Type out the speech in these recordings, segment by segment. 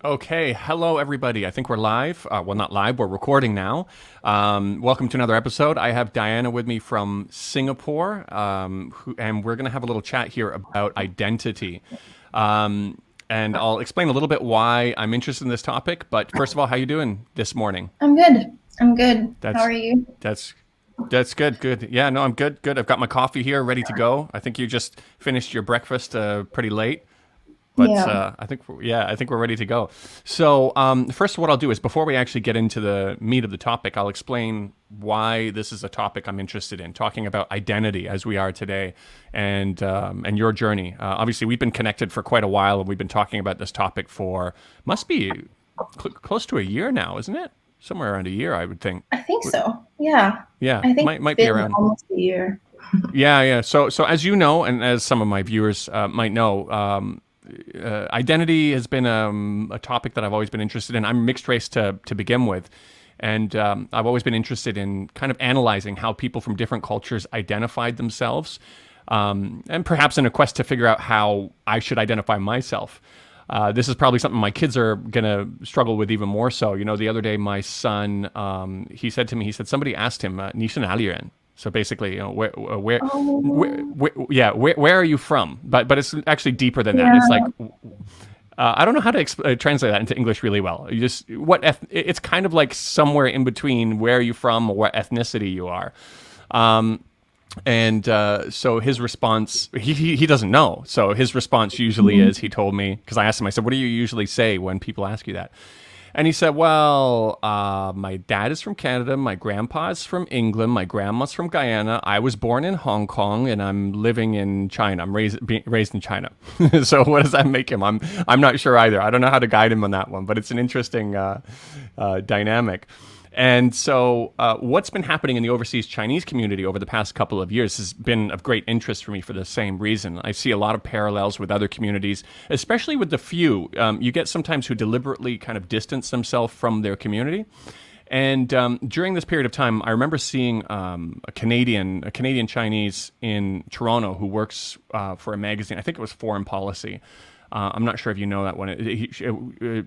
Okay, hello everybody. I think we're live. Well, not live, we're recording now. Welcome to another episode. I have Diana with me from Singapore, and we're going to have a little chat here about identity. And I'll explain a little bit why I'm interested in this topic. But first of all, how you doing this morning? I'm good. I'm good. How That's are you? that's that's good. Good. Yeah, no, I'm good. Good. I've got my coffee here, ready to go. I think you just finished your breakfast pretty late. But Yeah. I think we're ready to go. So first, what I'll do is before we actually get into the meat of the topic, I'll explain why this is a topic I'm interested in, talking about identity as we are today, and your journey. Obviously, we've been connected for quite a while, and we've been talking about this topic for must be close to a year now, isn't it? Somewhere around a year, I would think. I think so. Yeah. Yeah, I think it's might be been around. almost a year. Yeah, yeah. So as you know, and as some of my viewers might know, identity has been a topic that I've always been interested in. I'm mixed race to begin with, and I've always been interested in kind of analyzing how people from different cultures identified themselves, and perhaps in a quest to figure out how I should identify myself. This is probably something my kids are gonna struggle with even more so. You know, the other day my son, he said to me, he said somebody asked him, "你是哪里人?" So basically, you know, Oh, where are you from? But it's actually deeper than that. It's yeah. like I don't know how to translate that into English really well. You just it's kind of like somewhere in between where are you from or what ethnicity you are. And so his response, he doesn't know. So his response usually Mhm. is, he told me, because I asked him, I said, what do you usually say when people ask you that? And he said, well, my dad is from Canada, my grandpa is from England, my grandma's from Guyana, I was born in Hong Kong, and I'm living in China. I'm raised in China. So what does that make him? I'm not sure either. I don't know how to guide him on that one, but it's an interesting dynamic. And so, what's been happening in the overseas Chinese community over the past couple of years has been of great interest for me for the same reason. I see a lot of parallels with other communities, especially with the few. You get sometimes who deliberately kind of distance themselves from their community. And during this period of time, I remember seeing a Canadian Chinese in Toronto who works for a magazine. I think it was Foreign Policy. I'm not sure if you know that one.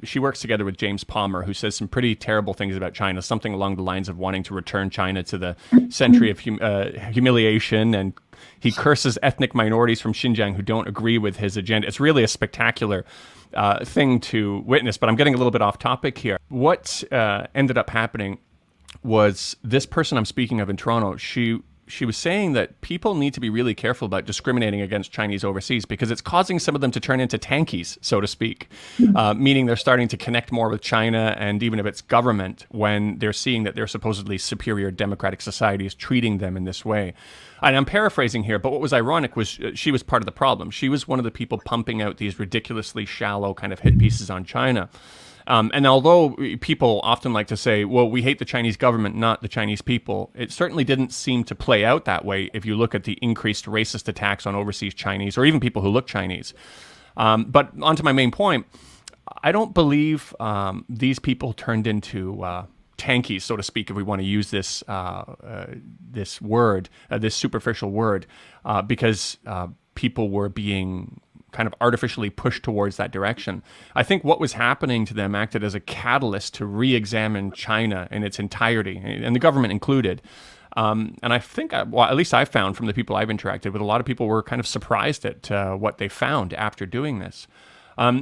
She works together with James Palmer, who says some pretty terrible things about China, something along the lines of wanting to return China to the century of humiliation, and he curses ethnic minorities from Xinjiang who don't agree with his agenda. It's really a spectacular thing to witness, but I'm getting a little bit off topic here. What ended up happening was this person I'm speaking of in Toronto, she was saying that people need to be really careful about discriminating against Chinese overseas because it's causing some of them to turn into tankies, so to speak, meaning they're starting to connect more with China and even of its government when they're seeing that their supposedly superior democratic society is treating them in this way. And I'm paraphrasing here, but what was ironic was she was part of the problem. She was one of the people pumping out these ridiculously shallow kind of hit pieces on China. And although people often like to say, well, we hate the Chinese government, not the Chinese people, it certainly didn't seem to play out that way if you look at the increased racist attacks on overseas Chinese or even people who look Chinese. But onto my main point, I don't believe these people turned into tankies, so to speak, if we want to use this word, this superficial word, because people were being kind of artificially pushed towards that direction. I think what was happening to them acted as a catalyst to re-examine China in its entirety, and the government included. And I think, well, at least I found from the people I've interacted with, a lot of people were kind of surprised at what they found after doing this.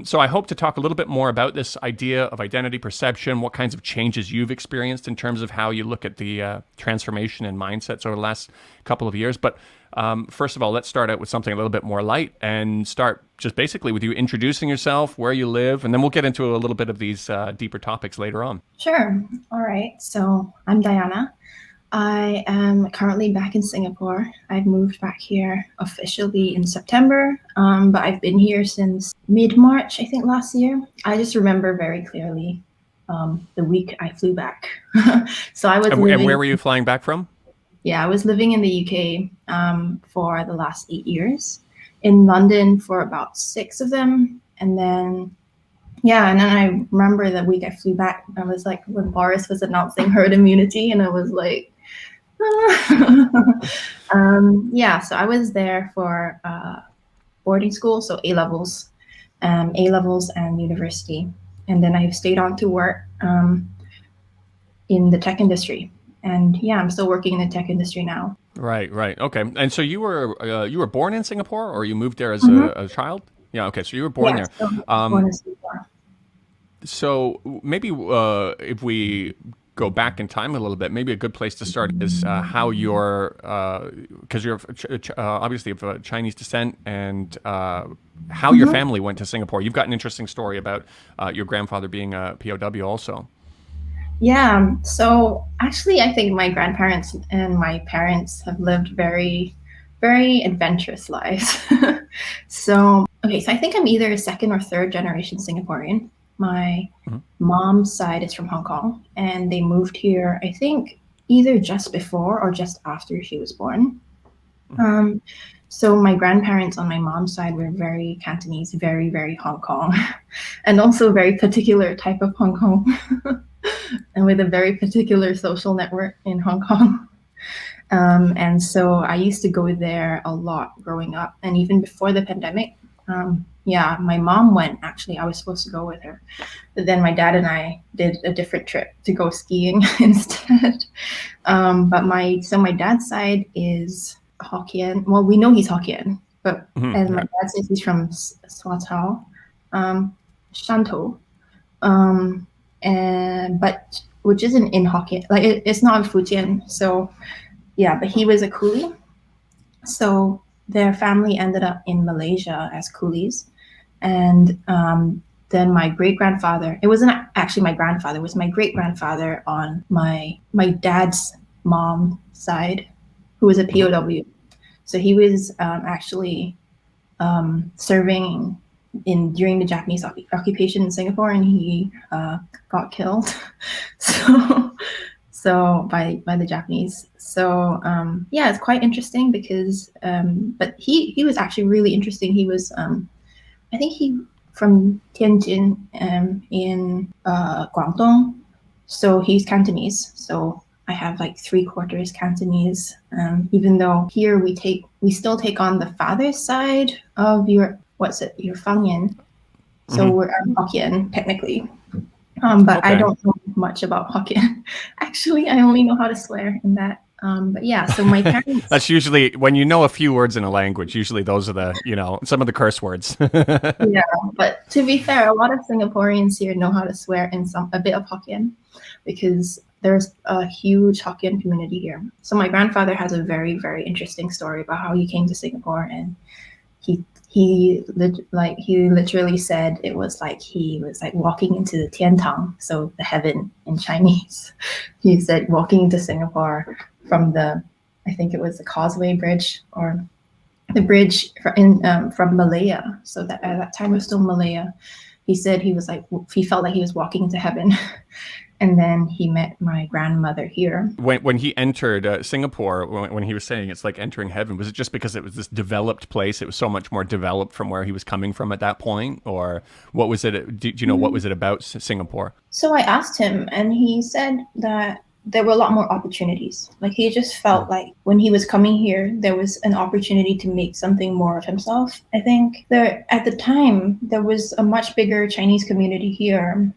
So I hope to talk a little bit more about this idea of identity perception, what kinds of changes you've experienced in terms of how you look at the transformation in mindsets over the last couple of years. But first of all, let's start out with something a little bit more light and start just basically with you introducing yourself, where you live, and then we'll get into a little bit of these deeper topics later on. Sure. All right. So I'm Diana. I am currently back in Singapore. I've moved back here officially in September, but I've been here since mid-March, I think, last year. I just remember very clearly the week I flew back. So I was And living, where were you flying back from? yeah, I was living in the UK for the last 8 years, in London for about 6 of them, and then yeah, and then I remember the week I flew back, I was like, when Boris was announcing herd immunity, and I was like, yeah, so I was there for boarding school, so A levels and university. and then I've stayed on to work in the tech industry. And yeah, I'm still working in the tech industry now. Right, right. Okay. And so you were born in Singapore, or you moved there as Mm-hmm. a child? Yeah. Okay. So you were born Yeah, there. so born Um, in Singapore. so maybe if we go back in time a little bit, maybe a good place to start is how your because you're obviously of Chinese descent, and how your Mm-hmm. family went to Singapore. You've got an interesting story about your grandfather being a POW also. Yeah, so actually, I think my grandparents and my parents have lived very, very adventurous lives. So, okay, so I think I'm either a second or third generation Singaporean. My Mhm. mom's side is from Hong Kong, and they moved here, I think, either just before or just after she was born. Mhm. Um, so my grandparents on my mom's side were very Cantonese, very, very Hong Kong, and also very particular type of Hong Kong, and with a very particular social network in Hong Kong. And so I used to go there a lot growing up, and even before the pandemic. Yeah, my mom went. Actually, I was supposed to go with her, but then my dad and I did a different trip to go skiing instead. But my dad's side is Hokkien. Well, we know he's Hokkien, but Mhm. and my Yeah. dad says he's from Swatao, Shantou, um, and but which isn't in Hokkien. Like it's not in Fujian. So yeah, but he was a coolie. So their family ended up in Malaysia as coolies, and then my great grandfather. It wasn't actually my grandfather. It was my great grandfather on my dad's mom side, who was a Mhm. POW. So he was actually serving in during the Japanese occupation in Singapore, and he got killed. So by the Japanese. So yeah, it's quite interesting because but he was actually really interesting. He was I think he from Tianjin in Guangdong, so he's Cantonese. So I have like three-quarters Cantonese. Even though here we still take on the father's side of your what's it your Fangyan. So Mhm. we're Hokkien technically, but I Okay. don't know much about Hokkien. Actually, I only know how to swear in that. But yeah, so my parents, That's usually when you know a few words in a language. Usually those are the some of the curse words. yeah. But to be fair, a lot of Singaporeans here know how to swear in some a bit of Hokkien because there's a huge Hokkien community here. So my grandfather has a very, very interesting story about how he came to Singapore, and he literally said it was like he was like walking into the Tiantang, so the heaven in Chinese. He said walking into Singapore from the, I think it was the Causeway Bridge or the bridge from Malaya. So that at that time it was still Malaya. He said he was like he felt like he was walking into heaven, and then he met my grandmother here. When he entered Singapore, when he was saying it's like entering heaven, was it just because it was this developed place? It was so much more developed from where he was coming from at that point, or what was it? Do you know what was it about Singapore? So I asked him, and he said that there were a lot more opportunities. Like he just felt like when he was coming here, there was an opportunity to make something more of himself. I think there at the time there was a much bigger Chinese community here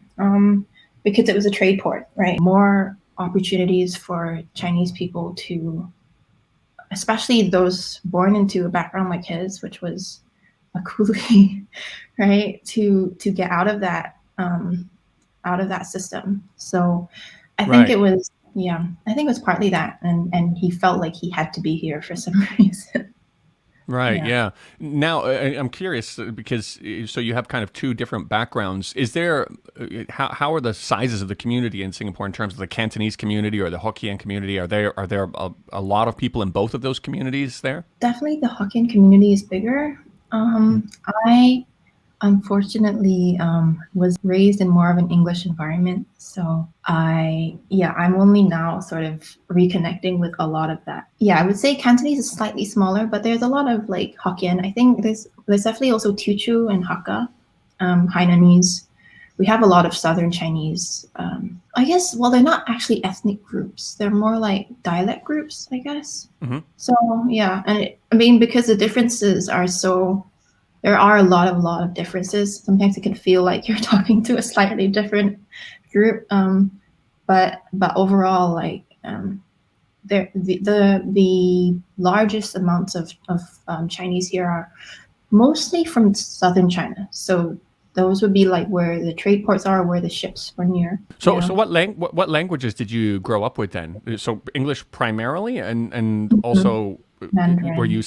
because it was a trade port, right? More opportunities for Chinese people to, especially those born into a background like his, which was a coolie, right? To get out of that system. So I think Right. it was yeah, I think it was partly that, and he felt like he had to be here for some reason. Right. Yeah. Yeah. Now, I'm curious because so you have kind of two different backgrounds. Is there how are the sizes of the community in Singapore in terms of the Cantonese community or the Hokkien community? Are there a lot of people in both of those communities there? Definitely the Hokkien community is bigger. I unfortunately was raised in more of an English environment, so I'm only now sort of reconnecting with a lot of that. Yeah, I would say Cantonese is slightly smaller, but there's a lot of like Hokkien. I think there's definitely also Teochew and Hakka, Hainanese. We have a lot of Southern Chinese. I guess, well, they're not actually ethnic groups. They're more like dialect groups, I guess. Hmm. So yeah, and I mean because the differences are so there are a lot of differences. Sometimes it can feel like you're talking to a slightly different group, but overall, like the largest amounts of Chinese here are mostly from southern China. So those would be like where the trade ports are, where the ships were near. So, Yeah, so what languages did you grow up with then? So English primarily, and Mhm. also were Mandarin. you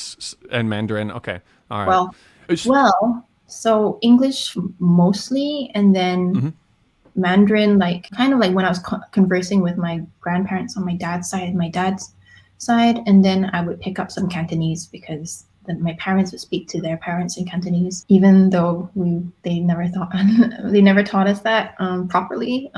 and Mandarin? Okay, all right. Well, It's- so English mostly, and then mhm. Mandarin, like kind of like when I was conversing with my grandparents on my dad's side, and then I would pick up some Cantonese because my parents would speak to their parents in Cantonese, even though they never thought they never taught us that properly.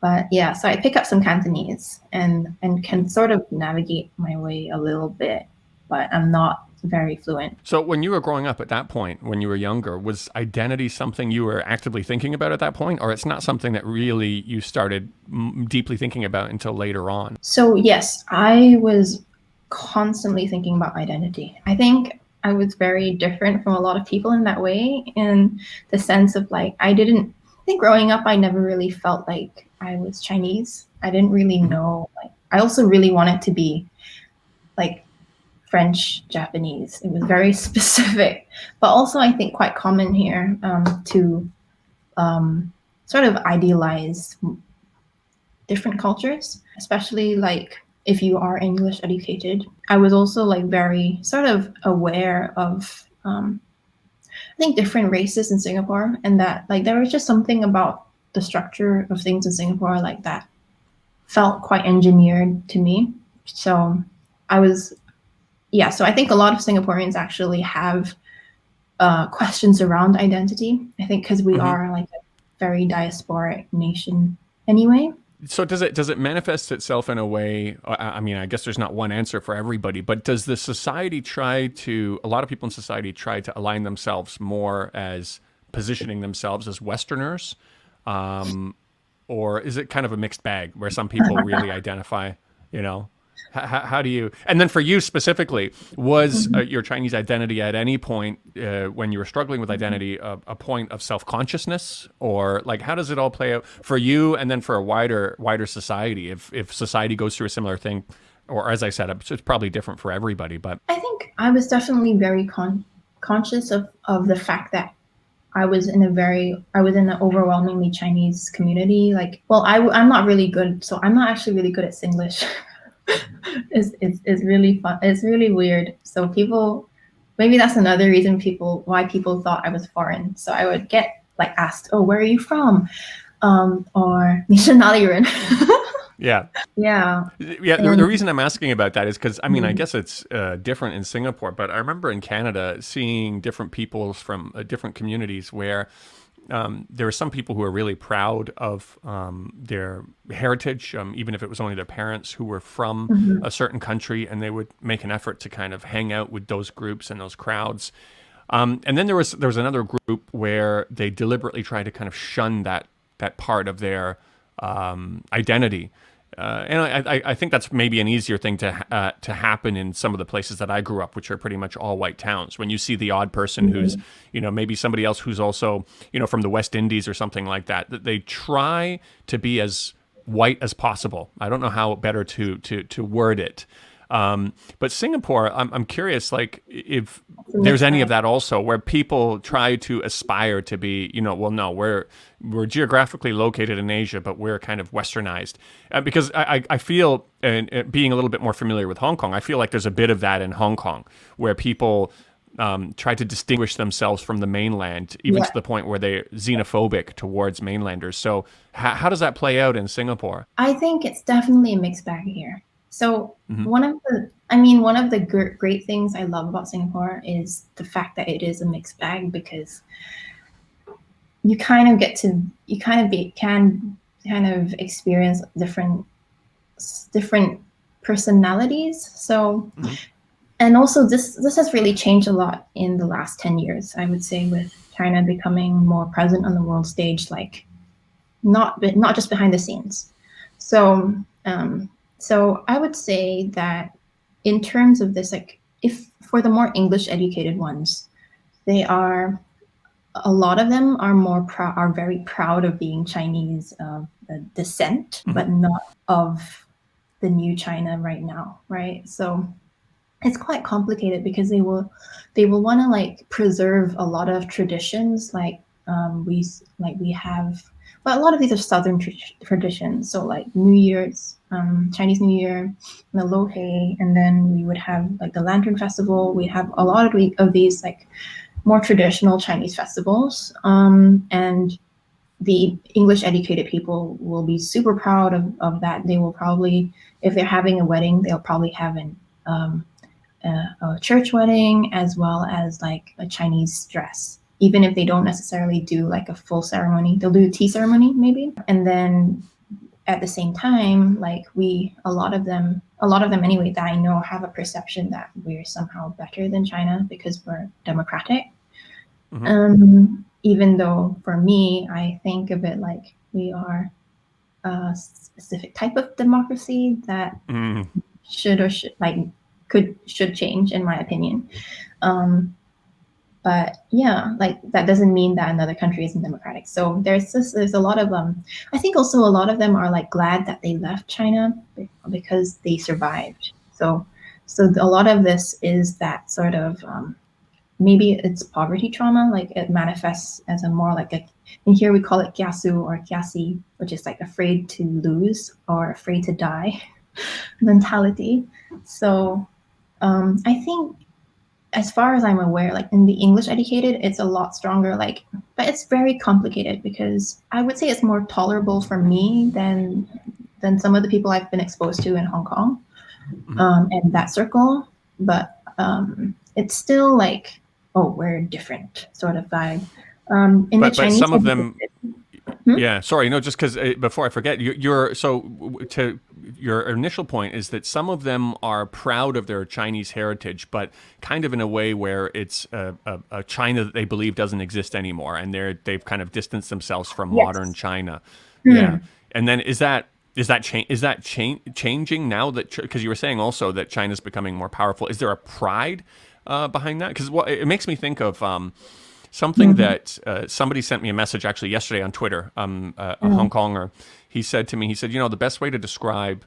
But yeah, so I pick up some Cantonese and can sort of navigate my way a little bit, but I'm not very fluent. So when you were growing up at that point, when you were younger, was identity something you were actively thinking about at that point, or it's not something that really you started deeply thinking about until later on? So yes, I was constantly thinking about identity. I think I was very different from a lot of people in that way, in the sense of like I think growing up I never really felt like I was Chinese. I didn't really Hmm. know, like I also really wanted to be like French, Japanese. It was very specific, but also I think quite common here to sort of idealize different cultures, especially like if you are English educated. I was also like very sort of aware of I think different races in Singapore, and that like there was just something about the structure of things in Singapore like that felt quite engineered to me. So I was yeah. So I think a lot of Singaporeans actually have questions around identity. I think because we Hmm. are like a very diasporic nation anyway. So does it manifest itself in a way? I mean, I guess there's not one answer for everybody, but does the society try to? A lot of people in society try to align themselves more as positioning themselves as Westerners, um, or is it kind of a mixed bag where some people really identify? You know, how do you? And then for you specifically, was your Chinese identity at any point when you were struggling with identity a point of self consciousness, or like how does it all play out for you, and then for a wider society? If society goes through a similar thing, or as I said, it's probably different for everybody. But I think I was definitely very conscious of the fact that I was in an overwhelmingly Chinese community. Like, well, I'm not really good, so I'm not actually really good at Singlish. It's really fun. It's really weird. So people, maybe that's another reason why people thought I was foreign. So I would get like asked, "Oh, where are you from?" Or "你是哪里人?" yeah, Yeah, yeah, the and reason I'm asking about that is because I mean I mm, guess it's different in Singapore, but I remember in Canada seeing different peoples from different communities where there are some people who are really proud of their heritage, even if it was only their parents who were from mhm, a certain country, and they would make an effort to kind of hang out with those groups and those crowds. And then there was another group where they deliberately tried to kind of shun that part of their identity. And I think that's maybe an easier thing to happen in some of the places that I grew up, which are pretty much all white towns. When you see the odd person who's, mhm. maybe somebody else who's also, from the West Indies or something like that, that they try to be as white as possible. I don't know how better to word it. But Singapore, I'm curious, like if It's a there's mixed any of bag. that also, where people try to aspire to be, well, no, we're geographically located in Asia, but we're kind of westernized. Because I feel, and being a little bit more familiar with Hong Kong, I feel like there's a bit of that in Hong Kong, where people try to distinguish themselves from the mainland, even Yeah, to the point where they're xenophobic towards mainlanders. So how does that play out in Singapore? I think it's definitely a mixed bag here. So Hmm. one of the great things I love about Singapore is the fact that it is a mixed bag because you kind of get to you kind of be can kind of experience different personalities. So Hmm. and also this has really changed a lot in the last 10 years, I would say, with China becoming more present on the world stage, like not just behind the scenes. So so I would say that in terms of this, like if for the more English educated ones, they are. a lot of them are are very proud of being Chinese descent, but not of the new China right now, right? So it's quite complicated because they will want to like preserve a lot of traditions we have, but a lot of these are southern traditions, so like New Year's, Chinese New Year, the Lohe, and then we would have like the Lantern Festival. We have a lot of these like more traditional Chinese festivals, and the English educated people will be super proud of that. They will probably, if they're having a wedding, they'll probably have um, a church wedding as well as like a Chinese dress. Even if they don't necessarily do like a full ceremony, they'll do a tea ceremony maybe. And then at the same time, like a lot of them anyway that I know have a perception that we're somehow better than China because we're democratic. Even though for me, I think of it like we are a specific type of democracy that should change in my opinion. But yeah, like that doesn't mean that another country isn't democratic. So there's a lot of I think also a lot of them are like glad that they left China because they survived. So a lot of this is that sort of maybe it's poverty trauma, like it manifests as a more like a, and here we call it gyasu or gyasi, which is like afraid to lose or afraid to die mentality. So I think as far as I'm aware, like in the English educated, it's a lot stronger, like, but it's very complicated because I would say it's more tolerable for me than some of the people I've been exposed to in Hong Kong, and that circle. But it's still like, oh, we're different sort of vibe. In the But Chinese some of them, Hmm? yeah. Sorry, no. Just because before I forget, to your initial point is that some of them are proud of their Chinese heritage, but kind of in a way where it's a China that they believe doesn't exist anymore, and they've kind of distanced themselves from modern Yes. China. Yeah, and then changing now that, because you were saying also that China's becoming more powerful? Is there a pride behind that? Because it makes me think of. Something that somebody sent me a message actually yesterday on Twitter, a Hong Konger. He said to me, he said, the best way to describe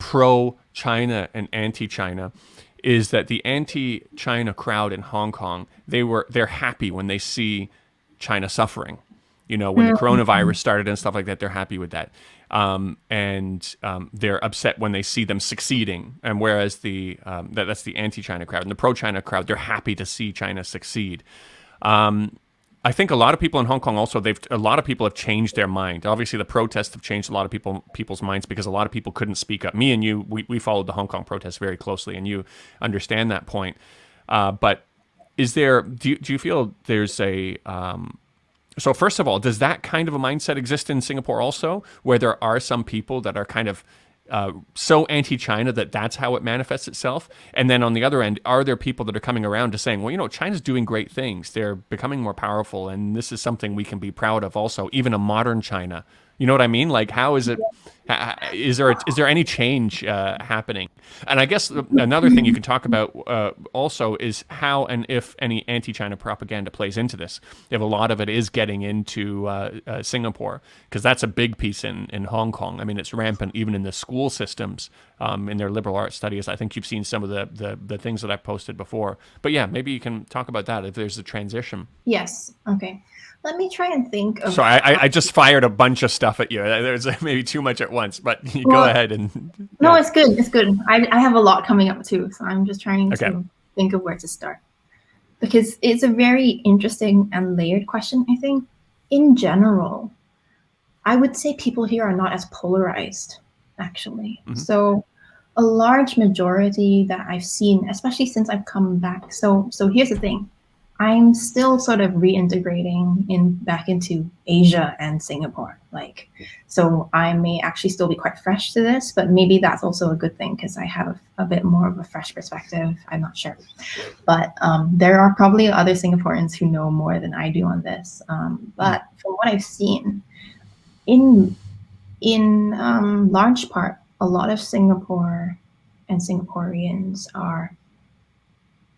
pro-China and anti-China is that the anti-China crowd in Hong Kong, they're happy when they see China suffering. When the coronavirus started and stuff like that, they're happy with that. And they're upset when they see them succeeding. And whereas that's the anti-China crowd, and the pro-China crowd, they're happy to see China succeed. I think a lot of people in Hong Kong also, a lot of people have changed their mind. Obviously, the protests have changed a lot of people's minds because a lot of people couldn't speak up. Me and you, we followed the Hong Kong protests very closely, and you understand that point. But do you feel there's a so first of all, does that kind of a mindset exist in Singapore also, where there are some people that are kind of so anti-China that that's how it manifests itself? And then on the other end, are there people that are coming around to saying, well, China's doing great things. They're becoming more powerful, and this is something we can be proud of also, even a modern China. You know what I mean? Like, how is it? Is there any change happening? And I guess another thing you can talk about also is how and if any anti-China propaganda plays into this. If a lot of it is getting into Singapore, because that's a big piece in Hong Kong. I mean, it's rampant even in the school systems, in their liberal arts studies. I think you've seen some of the things that I've posted before. But yeah, maybe you can talk about that if there's a transition. Yes. Okay. Let me try and think of. So I just fired a bunch of stuff at you. There's maybe too much at once, but you go ahead and. No, it's good. It's good. I have a lot coming up too, so I'm just trying to think of where to start, because it's a very interesting and layered question. I think, in general, I would say people here are not as polarized, actually. So, a large majority that I've seen, especially since I've come back. So here's the thing. I'm still sort of reintegrating back into Asia and Singapore. So I may actually still be quite fresh to this, but maybe that's also a good thing because I have a bit more of a fresh perspective. I'm not sure, but there are probably other Singaporeans who know more than I do on this. But from what I've seen, in large part, a lot of Singapore and Singaporeans are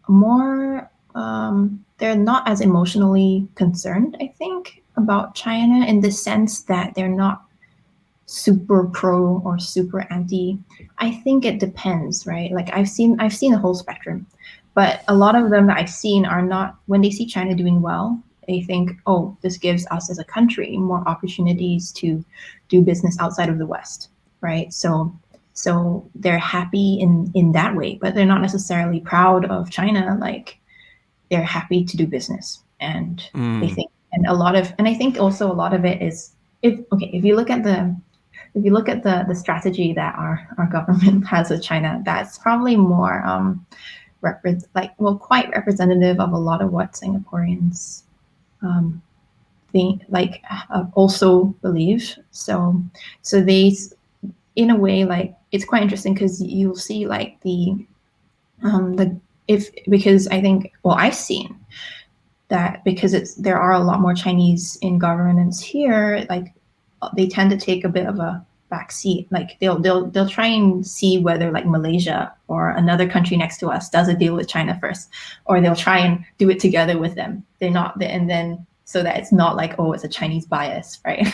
more. they're not as emotionally concerned, I think, about China in the sense that they're not super pro or super anti. I think it depends, right? Like I've seen a whole spectrum, but a lot of them that I've seen are not, when they see China doing well, they think, oh, this gives us as a country more opportunities to do business outside of the West, right? So they're happy in that way, but they're not necessarily proud of China. Like they're happy to do business, and they think, and I think also a lot of it is, if you look at the strategy that our government has with China, that's probably more quite representative of a lot of what Singaporeans um, think, also believe. So they, in a way, like it's quite interesting because you'll see like the if because I think, well, I've seen that because there are a lot more Chinese in governance here, like they tend to take a bit of a backseat. Like they'll try and see whether like Malaysia or another country next to us does a deal with China first, or they'll try and do it together with them. They're not, and then so that it's not like, oh, it's a Chinese bias, right?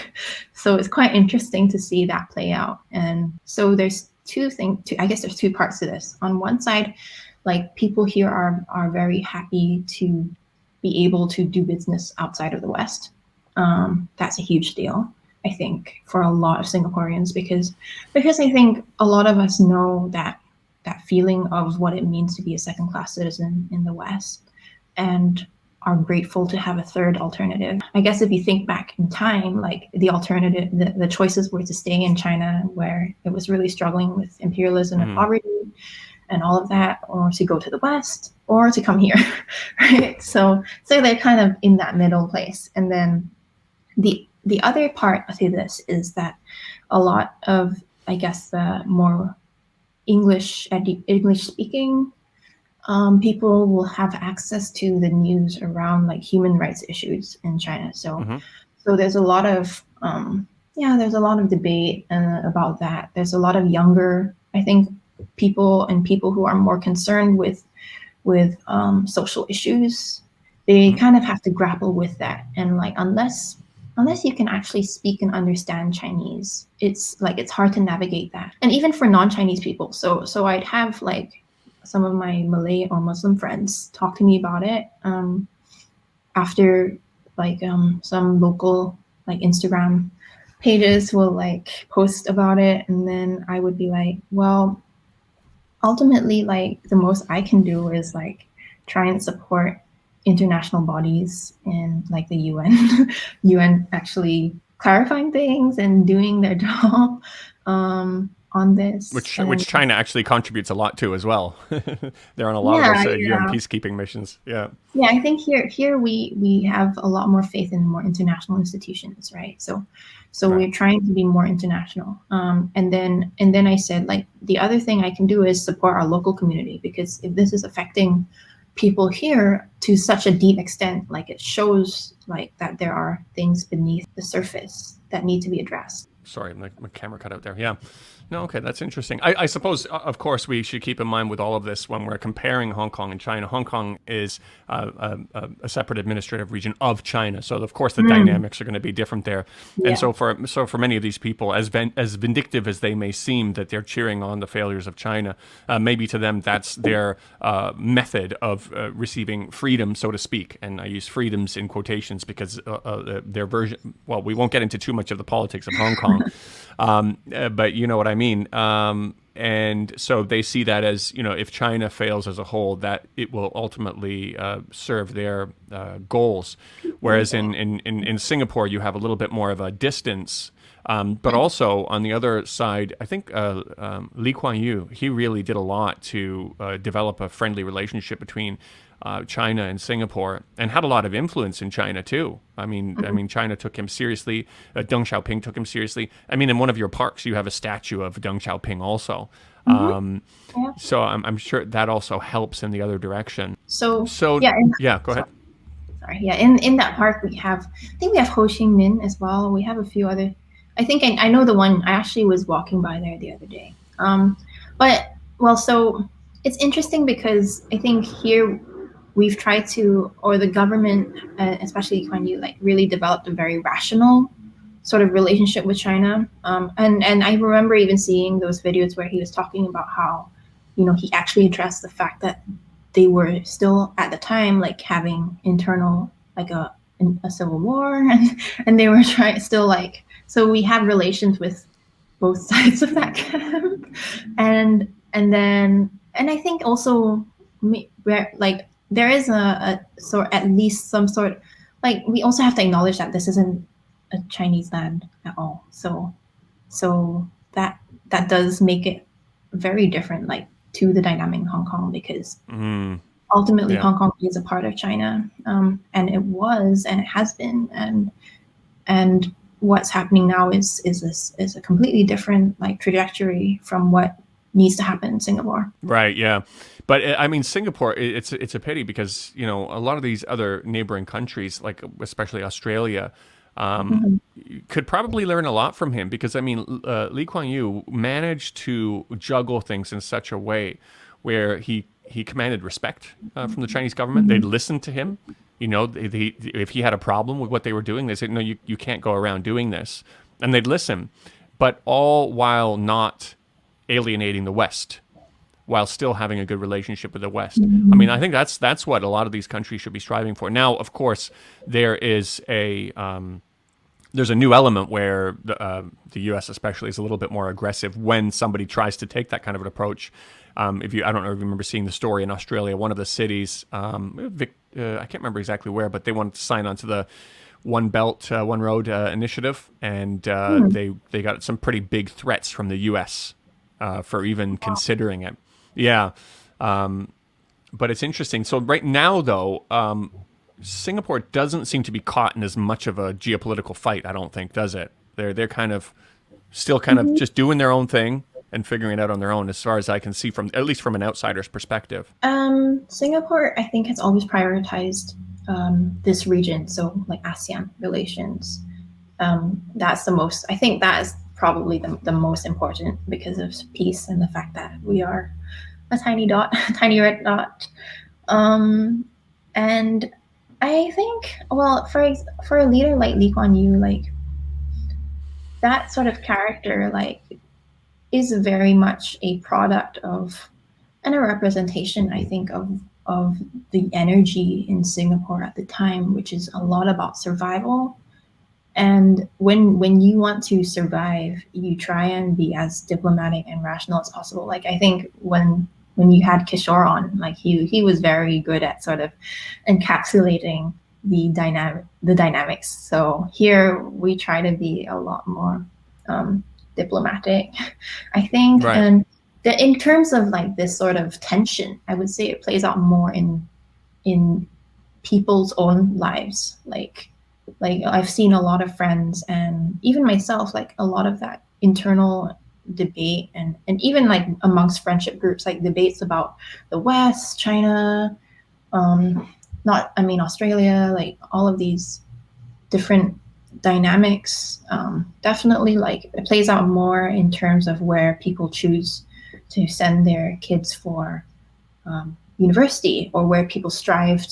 So it's quite interesting to see that play out. And so there's I guess there's two parts to this. On one side, like people here are very happy to be able to do business outside of the West. That's a huge deal, I think, for a lot of Singaporeans, because I think a lot of us know that feeling of what it means to be a second-class citizen in the West, and are grateful to have a third alternative. I guess if you think back in time, like the alternative, the choices were to stay in China, where it was really struggling with imperialism and poverty and all of that, or to go to the West, or to come here, right? So they're kind of in that middle place. And then the other part to this is that a lot of, I guess, the more English speaking people will have access to the news around like human rights issues in China. So there's a lot of there's a lot of debate about that. There's a lot of younger, I think, people who are more concerned with social issues. They kind of have to grapple with that, and like unless you can actually speak and understand Chinese, it's hard to navigate that. And even for non-Chinese people, so I'd have like some of my Malay or Muslim friends talk to me about it after like some local like Instagram pages will like post about it, and then I would be like, well, ultimately, like the most I can do is like try and support international bodies and like the UN, UN actually clarifying things and doing their job on this. Which China actually contributes a lot to as well. They're on a lot of those UN peacekeeping missions. Yeah. Yeah, I think here we have a lot more faith in more international institutions, right? So we're trying to be more international. And then I said, like, the other thing I can do is support our local community, because if this is affecting people here to such a deep extent, like it shows like that there are things beneath the surface that need to be addressed. Sorry, my camera cut out there. Yeah. No, okay, that's interesting. I suppose, of course, we should keep in mind with all of this when we're comparing Hong Kong and China. Hong Kong is a separate administrative region of China, so of course the dynamics are going to be different there. Yeah. And so for many of these people, as vindictive as they may seem, that they're cheering on the failures of China, maybe to them that's their method of receiving freedom, so to speak. And I use freedoms in quotations because their version. Well, we won't get into too much of the politics of Hong Kong. But you know what I mean. And so they see that as, if China fails as a whole, that it will ultimately serve their goals. Whereas in Singapore, you have a little bit more of a distance. But also on the other side, I think Lee Kuan Yew, he really did a lot to develop a friendly relationship between China and Singapore, and had a lot of influence in China too. I mean, China took him seriously. Deng Xiaoping took him seriously. I mean, in one of your parks, you have a statue of Deng Xiaoping also. So I'm sure that also helps in the other direction. So yeah, go ahead. Sorry, yeah. In that park, I think we have Ho Chi Minh as well. We have a few other. I think I know the one. I actually was walking by there the other day. So it's interesting because I think here we've tried to, or the government, especially when you like really developed a very rational sort of relationship with China. And I remember even seeing those videos where he was talking about how, he actually addressed the fact that they were still at the time like having internal like a civil war, and they were trying still like, so we have relations with both sides of that camp. And I think also where like there is a sort, at least some sort, like we also have to acknowledge that this isn't a Chinese land at all. So that does make it very different, like to the dynamic in Hong Kong, because ultimately Yeah. Hong Kong is a part of China, and it was, and it has been, and what's happening now is a completely different like trajectory from what needs to happen in Singapore. Right. Yeah. But I mean, Singapore, it's a pity because, a lot of these other neighboring countries, like especially Australia, could probably learn a lot from him because, I mean, Lee Kuan Yew managed to juggle things in such a way where he commanded respect from the Chinese government. They'd listen to him. If he had a problem with what they were doing, they said, no, you can't go around doing this. And they'd listen, but all while not alienating the West, while still having a good relationship with the West. I mean, I think that's what a lot of these countries should be striving for. Now, of course, there's a new element where the U.S. especially is a little bit more aggressive when somebody tries to take that kind of an approach. I don't know if you remember seeing the story in Australia, one of the cities, I can't remember exactly where, but they wanted to sign on to the One Belt, One Road initiative, and they got some pretty big threats from the U.S. For even considering it. Yeah. But it's interesting. So right now, though, Singapore doesn't seem to be caught in as much of a geopolitical fight, I don't think, does it? They're kind of still kind of just doing their own thing and figuring it out on their own, as far as I can see, from at least from an outsider's perspective. Singapore, I think, has always prioritized this region, so like ASEAN relations. That's the most, I think that is probably the most important because of peace and the fact that we are a tiny dot, a tiny red dot. And I think, well, for a leader like Lee Kuan Yew, like that sort of character, like is very much a product of and a representation, I think, of the energy in Singapore at the time, which is a lot about survival. And when you want to survive, you try and be as diplomatic and rational as possible. Like I think when you had Kishore on, like he was very good at sort of encapsulating the dynamics. So here we try to be a lot more diplomatic, I think. Right. And in terms of like this sort of tension, I would say it plays out more in people's own lives. Like I've seen a lot of friends and even myself, like a lot of that internal debate and even like amongst friendship groups, like debates about the West, China, Australia, like all of these different dynamics, definitely like it plays out more in terms of where people choose to send their kids for university, or where people strive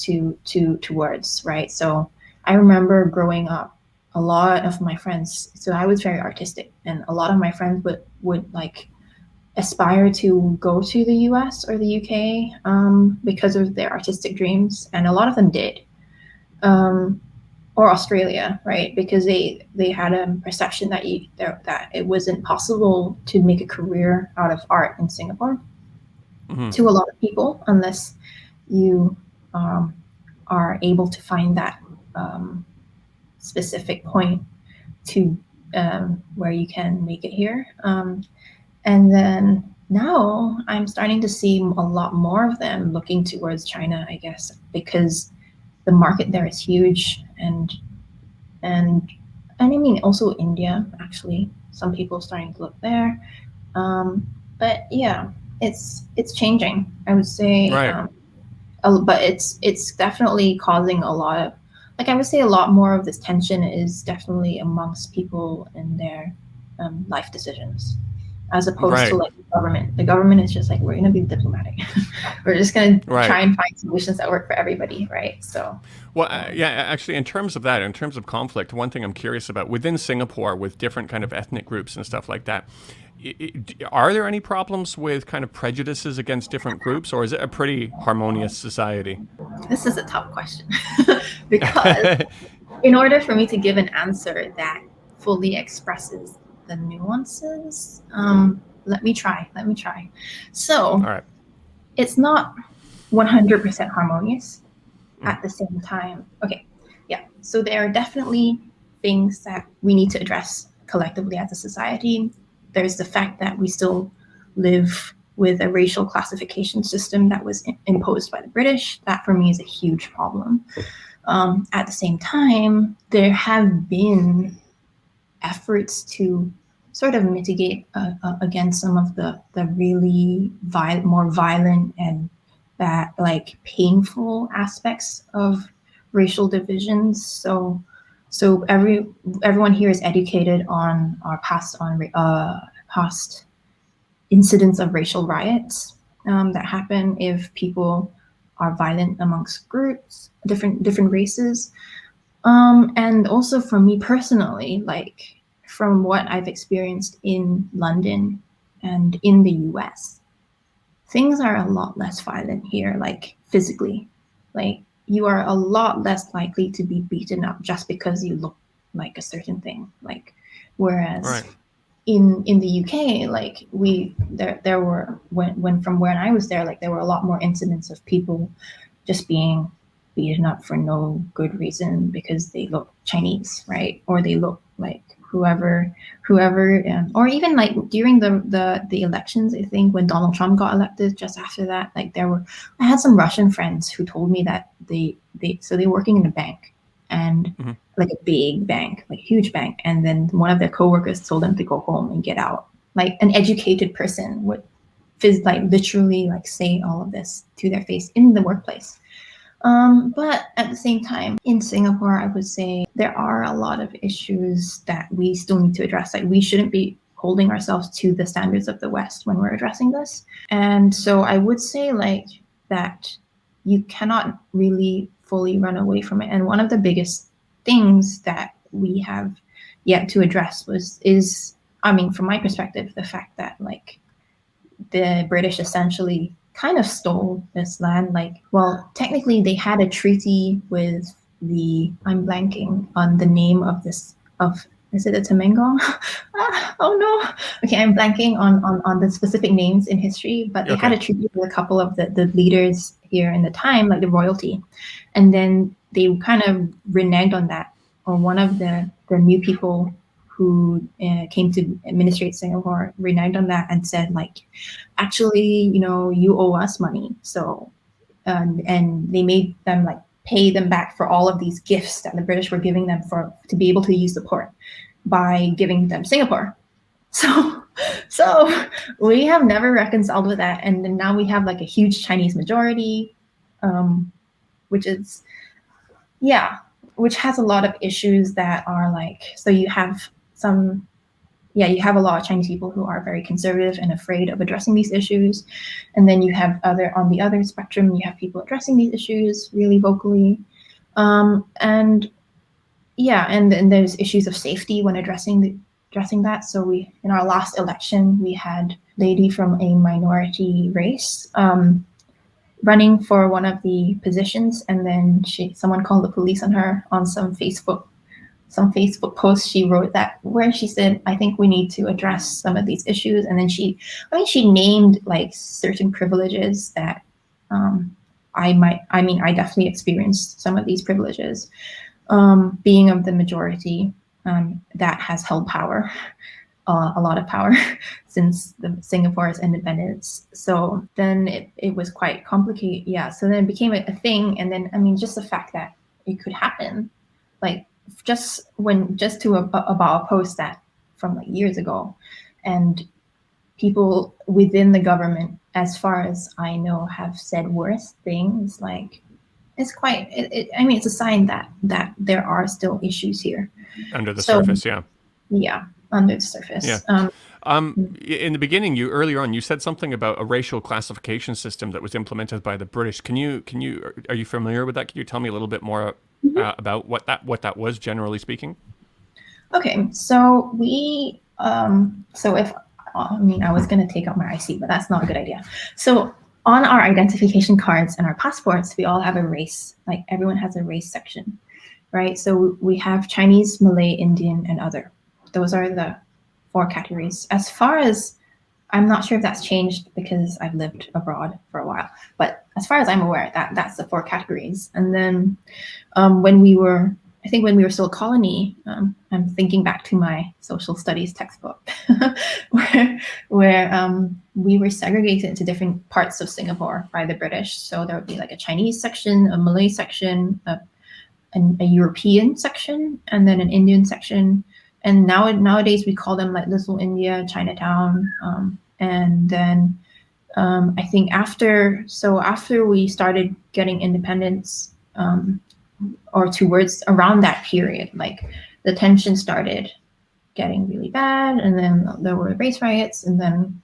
towards, right? So I remember growing up, a lot of my friends, so I was very artistic, and a lot of my friends would like aspire to go to the US or the UK because of their artistic dreams, and a lot of them did. Or Australia, right? Because they had a perception that that it wasn't possible to make a career out of art in Singapore to a lot of people unless you are able to find that specific point to where you can make it here. And then now I'm starting to see a lot more of them looking towards China, I guess, because the market there is huge, and I mean also India, actually. Some people starting to look there. But yeah, it's changing, I would say. Right. But it's definitely causing a lot of, like I would say, a lot more of this tension is definitely amongst people in their life decisions. as opposed to Right. like the government. The government is just like, we're going to be diplomatic. We're just going to Right. try and find solutions that work for everybody, right? So, Well, um, yeah, actually, in terms of that, in terms of conflict, one thing I'm curious about within Singapore with different kind of ethnic groups and stuff like that, are there any problems with kind of prejudices against different groups, or is it a pretty harmonious society? this is a tough question because in order for me to give an answer that fully expresses the nuances, let me try. Let me try. All So, right. it's not 100% harmonious Mhm. at the same time. Okay, yeah. So there are definitely things that we need to address collectively as a society. There's the fact that we still live with a racial classification system that was imposed by the British. That for me is a huge problem. At the same time, there have been efforts to sort of mitigate against some of the really more violent and that like painful aspects of racial divisions. So everyone here is educated on our past incidents of racial riots that happen if people are violent amongst groups, different races. And also for me personally, like from what I've experienced in London and in the US, things are a lot less violent here, like physically. Like you are a lot less likely to be beaten up just because you look like a certain thing. Like whereas Right. in the UK, like there were when from when I was there, like there were a lot more incidents of people just being beaten up for no good reason because they look Chinese, right? Or they look like whoever, or even like during the elections. I think when Donald Trump got elected, just after that, like I had some Russian friends who told me that they're working in a bank and Hmm. like a big bank, like huge bank, and then one of their coworkers told them to go home and get out. Like an educated person would like literally like say all of this to their face in the workplace. But at the same time, in Singapore, I would say there are a lot of issues that we still need to address. Like we shouldn't be holding ourselves to the standards of the West when we're addressing this. And so I would say like that you cannot really fully run away from it. And one of the biggest things that we have yet to address is I mean, from my perspective, the fact that like the British essentially kind of stole this land. Like, well, technically they had a treaty with I'm blanking on the name of is it a Temengong? Oh no. Okay, I'm blanking on the specific names in history, but they had Okay. a treaty with a couple of the leaders here in the time, like the royalty. And then they kind of reneged on that. Or one of the new people who came to administrate Singapore reneged on that and said, like, actually, you owe us money. So, and they made them like pay them back for all of these gifts that the British were giving them for to be able to use the port by giving them Singapore. So, so we have never reconciled with that, and then now we have like a huge Chinese majority, um, which is yeah, which has a lot of issues that are like so you have some you have a lot of Chinese people who are very conservative and afraid of addressing these issues. And then you have on the other spectrum, you have people addressing these issues really vocally. And and then there's issues of safety when addressing that. So in our last election, we had a lady from a minority race running for one of the positions, and then someone called the police on her on some Facebook post she wrote that where she said, I think we need to address some of these issues. And then she named like certain privileges that I definitely experienced some of these privileges. Being of the majority that has held power, a lot of power since Singapore's independence. So then it was quite complicated. Yeah. So then it became a thing. And then, I mean, just the fact that it could happen, like about a post that from like years ago, and people within the government, as far as I know, have said worse things. Like I mean, it's a sign that there are still issues here. Under the So surface, yeah. yeah. under the surface. Yeah. In the beginning, you earlier on, you said something about a racial classification system that was implemented by the British. Are you familiar with that? Can you tell me a little bit more about what that was, generally speaking? Okay, so so if I mean, I was going to take out my IC, but that's not a good idea. So on our identification cards and our passports, we all have a race. Like everyone has a race section, right? So we have Chinese, Malay, Indian, and other. Those are the four categories. As far as I'm not sure if that's changed because I've lived abroad for a while, but as far as I'm aware, that's the four categories. And then when we were, I think when we were still a colony, I'm thinking back to my social studies textbook, where we were segregated into different parts of Singapore by the British. So there would be like a Chinese section, a Malay section, a European section, and then an Indian section. And nowadays we call them like Little India, Chinatown, and then I think after we started getting independence, or towards around that period, like the tension started getting really bad, and then there were race riots, and then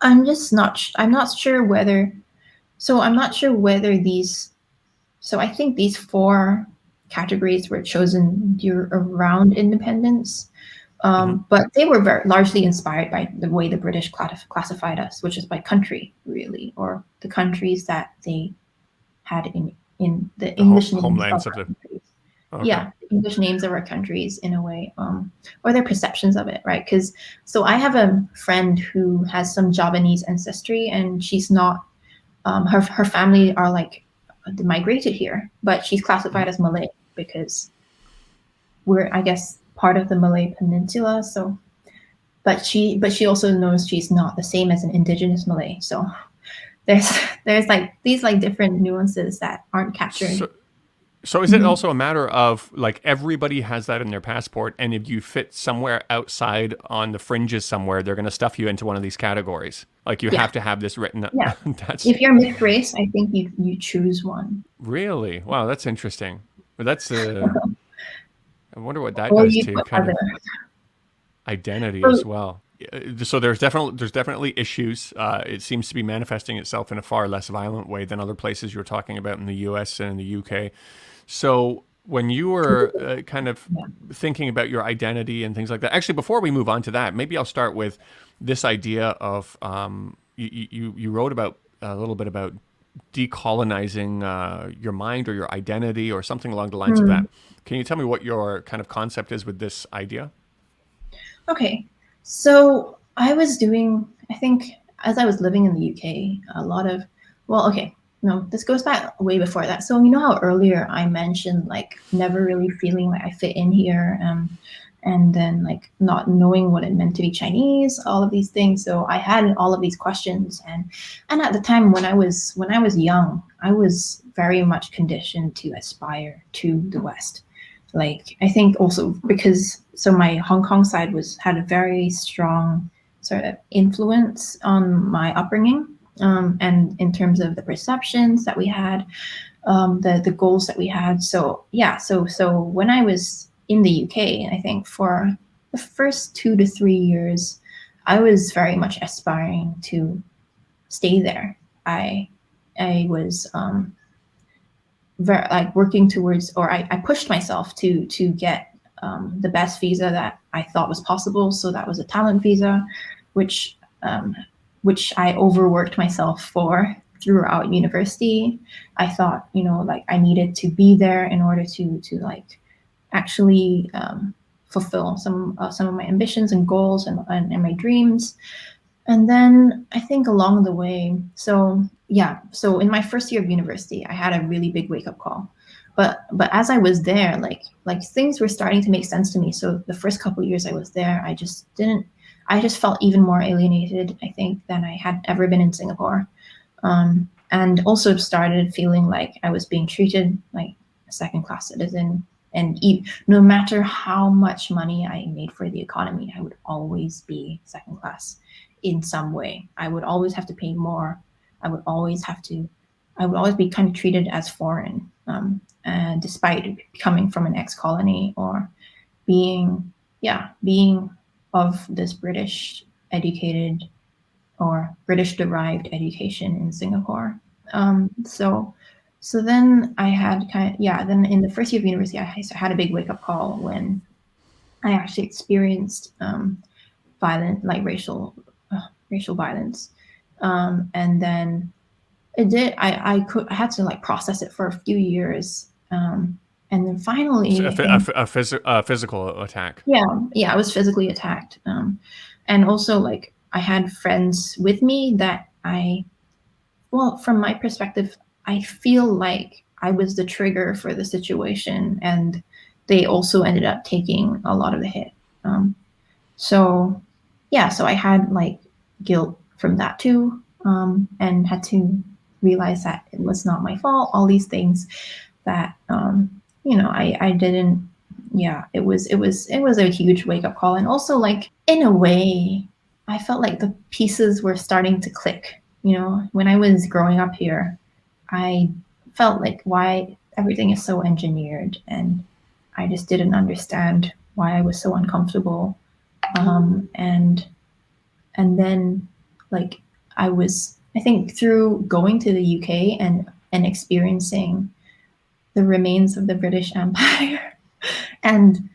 I'm not sure whether these. So I think these four categories were chosen around independence, but they were very largely inspired by the way the British classified us, which is by country, really, or the countries that they had in the English names homelands of of our the. countries. Okay. Yeah, English names of our countries in a way, or their perceptions of it, right? Because so I have a friend who has some Javanese ancestry, and she's not. Her family are like migrated here, but she's classified as Malay because we're, I guess, part of the Malay Peninsula. So, but she also knows she's not the same as an indigenous Malay. So there's like these like different nuances that aren't captured. So is it also a matter of like everybody has that in their passport, and if you fit somewhere outside on the fringes somewhere, they're going to stuff you into one of these categories? Like you have to have this written up. Yeah. That's If you're mixed race, I think you choose one. really wow. That's interesting. But that's I wonder what that Or does you to put kind other. of identity So, as well. So there's definitely issues. It seems to be manifesting itself in a far less violent way than other places you're talking about in the U.S. and in the U.K. So when you were kind of yeah. thinking about your identity and things like that, actually, before we move on to that, maybe I'll start with this idea of you wrote about a little bit about decolonizing your mind or your identity or something along the lines of that. Can you tell me what your kind of concept is with this idea? Okay. So I was doing, I think, as I was living in the UK, a lot of, well, okay, no, this goes back way before that. So you know how earlier I mentioned like never really feeling like I fit in here, and then like not knowing what it meant to be Chinese, all of these things. So I had all of these questions, and at the time when I was young, I was very much conditioned to aspire to the West. Like I think also because so my Hong Kong side had a very strong sort of influence on my upbringing, and in terms of the perceptions that we had, the goals that we had. So yeah, so when I was in the UK, I think for the first 2 to 3 years, I was very much aspiring to stay there. I was very like working towards, or I pushed myself to get the best visa that I thought was possible. So that was a talent visa, which um, which I overworked myself for throughout university. I thought, like I needed to be there in order to like actually fulfill some of my ambitions and goals and my dreams. And then I think along the way, so yeah, so in my first year of university, I had a really big wake up call. But as I was there, like things were starting to make sense to me. So the first couple of years I was there, I just felt even more alienated, I think, than I had ever been in Singapore. And also started feeling like I was being treated like a second class citizen. And no matter how much money I made for the economy, I would always be second class in some way. I would always have to pay more. I would always be kind of treated as foreign, despite coming from an ex-colony or being of this British educated or British derived education in Singapore. So then I had then in the first year of university, I had a big wake up call when I actually experienced violent, like racial violence. And then I had to like process it for a few years. And then finally, A physical attack. I was physically attacked. And also like I had friends with me that from my perspective, I feel like I was the trigger for the situation, and they also ended up taking a lot of the hit. So I had like guilt from that too, and had to realize that it was not my fault. All these things that I didn't. Yeah, it was a huge wake up call, and also like in a way, I felt like the pieces were starting to click. When I was growing up here, I felt like why everything is so engineered, and I just didn't understand why I was so uncomfortable. And then like I think through going to the UK and experiencing the remains of the British Empire and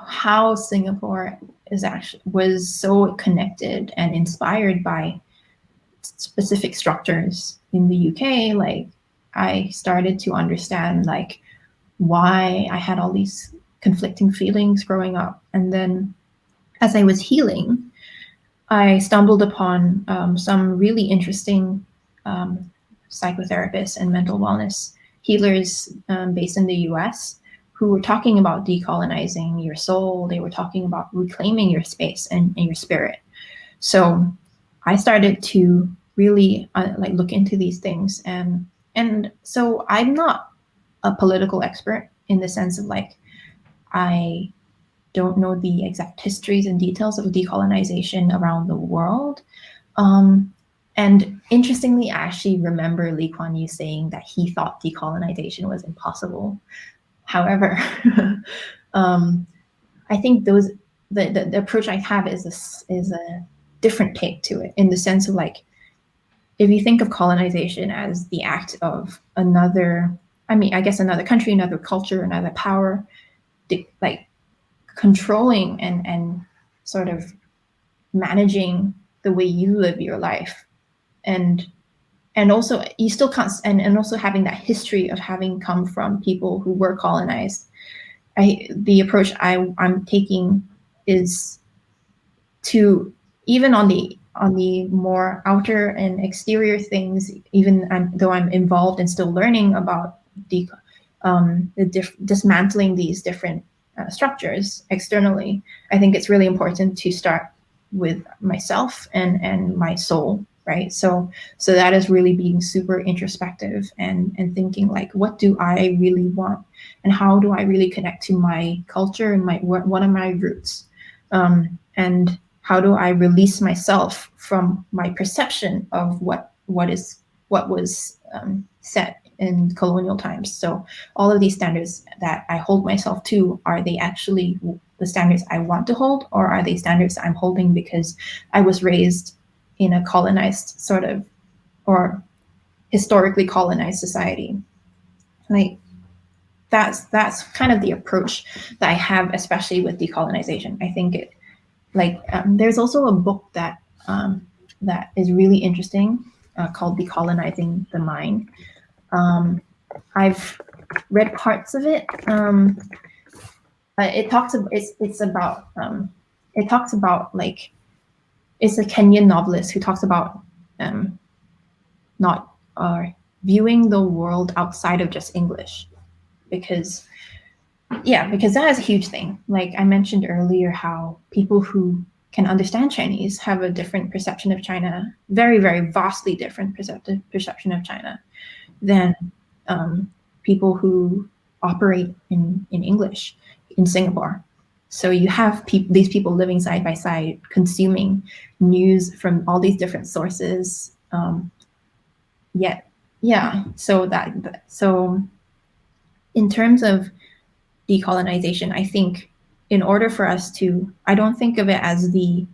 how Singapore was so connected and inspired by specific structures in the UK, like I started to understand like why I had all these conflicting feelings growing up. And then as I was healing, I stumbled upon some really interesting psychotherapists and mental wellness healers based in the US who were talking about decolonizing your soul. They were talking about reclaiming your space and your spirit. So I started to really look into these things. And so I'm not a political expert in the sense of like, I don't know the exact histories and details of decolonization around the world. And interestingly, I actually remember Lee Kuan Yew saying that he thought decolonization was impossible. However, I think the approach I have is a different take to it, in the sense of like, if you think of colonization as the act of another country, another culture, another power, like controlling and sort of managing the way you live your life, and also you still can't, and also having that history of having come from people who were colonized. The approach I'm taking is to, even on the more outer and exterior things, even though I'm involved and still learning about dismantling these different structures externally, I think it's really important to start with myself and my soul, right? So that is really being super introspective and thinking like, what do I really want, and how do I really connect to my culture and one of my roots, and how do I release myself from my perception of what was set in colonial times. So all of these standards that I hold myself to, are they actually the standards I want to hold, or are they standards I'm holding because I was raised in a colonized sort of, or historically colonized society? Like that's kind of the approach that I have, especially with decolonization. I think it, like there's also a book that is really interesting called Decolonizing the Mind. I've read parts of it. It talks about like, it's a Kenyan novelist who talks about not viewing the world outside of just English, because that is a huge thing. Like I mentioned earlier, how people who can understand Chinese have a different perception of China, very, very vastly different perception of China than people who operate in English in Singapore. So you have these people living side by side, consuming news from all these different sources. So in terms of decolonization, I think in order for us to, I don't think of it as the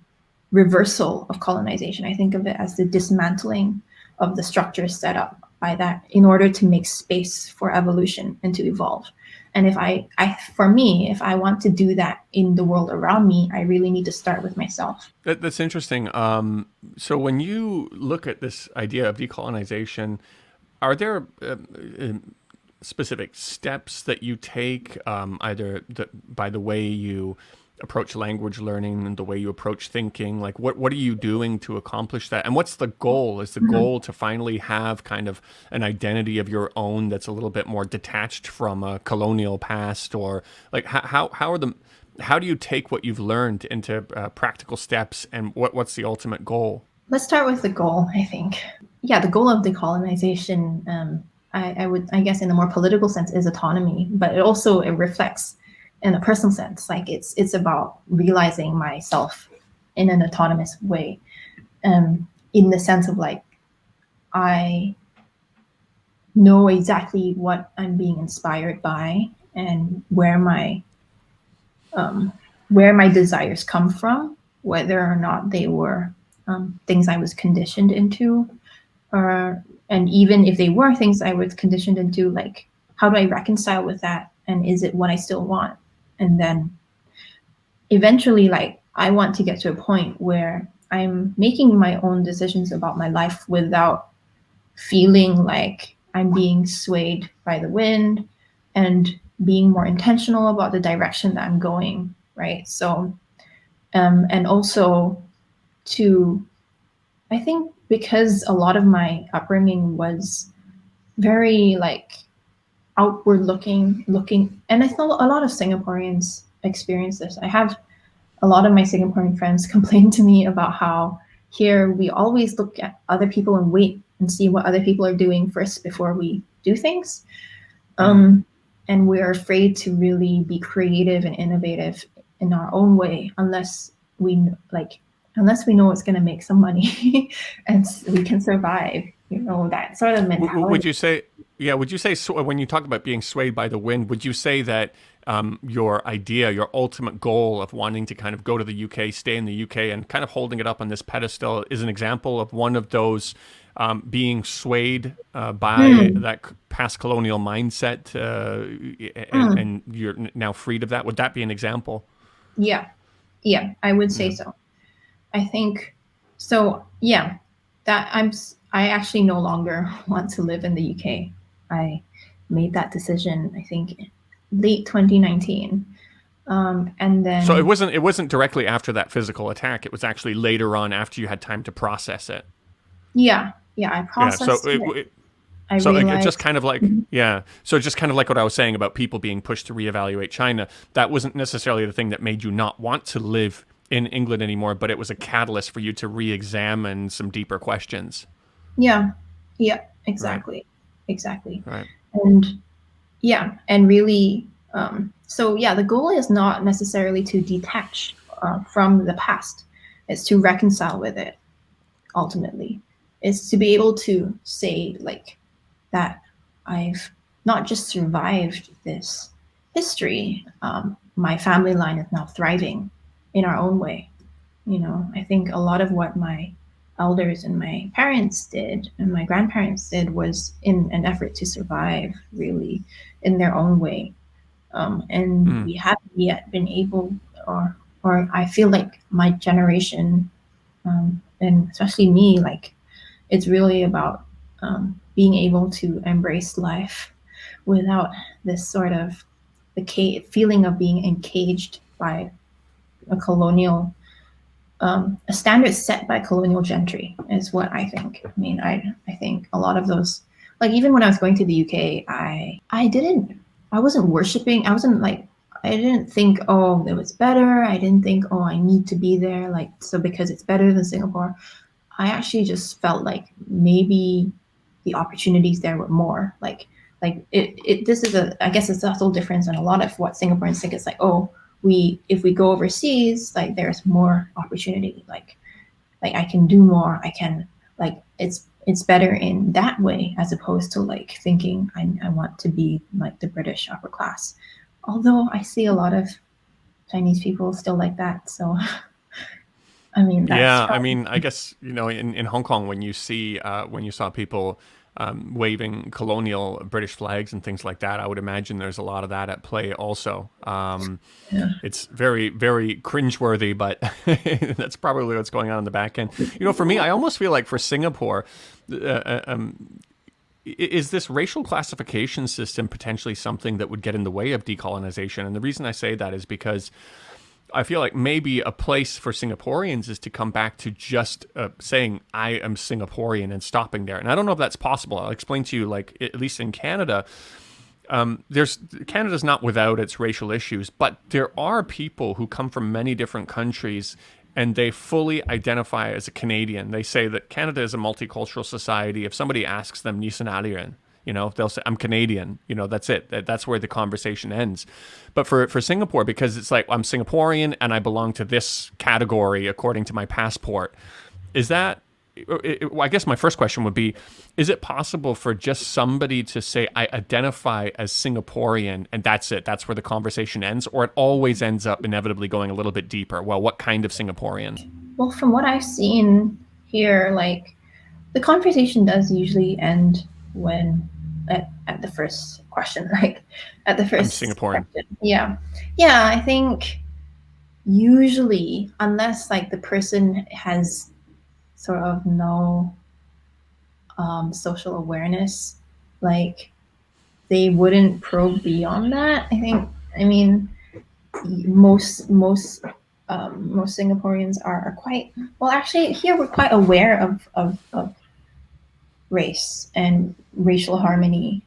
reversal of colonization. I think of it as the dismantling of the structures set up by that in order to make space for evolution and to evolve. And if for me, if I want to do that in the world around me, I really need to start with myself. That's interesting. So when you look at this idea of decolonization, are there specific steps that you take, either by the way you approach language learning and the way you approach thinking? Like, what are you doing to accomplish that? And what's the goal? Is the goal to finally have kind of an identity of your own that's a little bit more detached from a colonial past? Or like, how do you take what you've learned into practical steps, and what's the ultimate goal? Let's start with the goal, I think. Yeah, the goal of decolonization, I guess in a more political sense, is autonomy, but it reflects in a personal sense. Like it's about realizing myself in an autonomous way, in the sense of like, I know exactly what I'm being inspired by and where my desires come from, whether or not they were things I was conditioned into, and even if they were things I was conditioned into, like how do I reconcile with that, and is it what I still want? And then eventually, like I want to get to a point where I'm making my own decisions about my life without feeling like I'm being swayed by the wind, and being more intentional about the direction that I'm going, right? So, and also I think because a lot of my upbringing was very like outward looking, and I thought a lot of Singaporeans experience this. I have a lot of my Singaporean friends complain to me about how here we always look at other people and wait and see what other people are doing first before we do things. And we're afraid to really be creative and innovative in our own way unless we know it's going to make some money and we can survive. That sort of mentality. Would you say, when you talk about being swayed by the wind, would you say that your idea, your ultimate goal of wanting to kind of go to the UK, stay in the UK, and kind of holding it up on this pedestal is an example of one of those being swayed by that past colonial mindset, and you're now freed of that? Would that be an example? Yeah, I would say so. I think so. Yeah, I actually no longer want to live in the UK. I made that decision, I think, late 2019. And then So it wasn't directly after that physical attack. It was actually later on, after you had time to process it. Yeah, I processed it. So it just kind of like, so just kind of like what I was saying about people being pushed to reevaluate China. That wasn't necessarily the thing that made you not want to live in England anymore, but it was a catalyst for you to re-examine some deeper questions. Yeah, exactly. Right. And really, so the goal is not necessarily to detach from the past. It's to reconcile with it. Ultimately, it's to be able to say like that I've not just survived this history. My family line is now thriving in our own way. I think a lot of what my elders and my parents did and my grandparents did was in an effort to survive, really, in their own way. And we haven't yet been able, or I feel like my generation, and especially me, like it's really about being able to embrace life without this sort of the feeling of being encaged by a colonial, a standard set by colonial gentry is what I think. I mean, I think a lot of those, like even when I was going to the UK, I wasn't worshiping. I didn't think, oh, it was better. I didn't think, oh, I need to be there. Like, so because it's better than Singapore, I actually just felt like maybe the opportunities there were more. Like this is I guess a subtle difference in a lot of what Singaporeans think. It's like, oh, if we go overseas, like there's more opportunity. Like I can do more. I can, like, it's better in that way as opposed to like thinking I want to be like the British upper class. Although I see a lot of Chinese people still like that. So, I mean, that's Yeah, I probably, mean, I guess, in Hong Kong, when you saw people waving colonial British flags and things like that, I would imagine there's a lot of that at play also. yeah. It's very, very cringeworthy, but that's probably what's going on in the back end. For me, I almost feel like for Singapore, is this racial classification system potentially something that would get in the way of decolonization? And the reason I say that is because I feel like maybe a place for Singaporeans is to come back to just saying, I am Singaporean and stopping there. And I don't know if that's possible. I'll explain to you, like, at least in Canada, Canada's not without its racial issues, but there are people who come from many different countries and they fully identify as a Canadian. They say that Canada is a multicultural society. If somebody asks them, "Ni是哪里人?" they'll say, "I'm Canadian." That's it. That's where the conversation ends. But for Singapore, because it's like, I'm Singaporean and I belong to this category according to my passport, is that, I guess my first question would be, is it possible for just somebody to say, I identify as Singaporean, and that's it? That's where the conversation ends? Or it always ends up inevitably going a little bit deeper? Well, what kind of Singaporean? Well, from what I've seen here, like the conversation does usually end when at the first question, like at the I'm first Singaporean. question. Yeah. Yeah, I think usually, unless like the person has sort of no social awareness, like they wouldn't probe beyond that. I mean, most Singaporeans are quite well. Actually, here we're quite aware of race and racial harmony.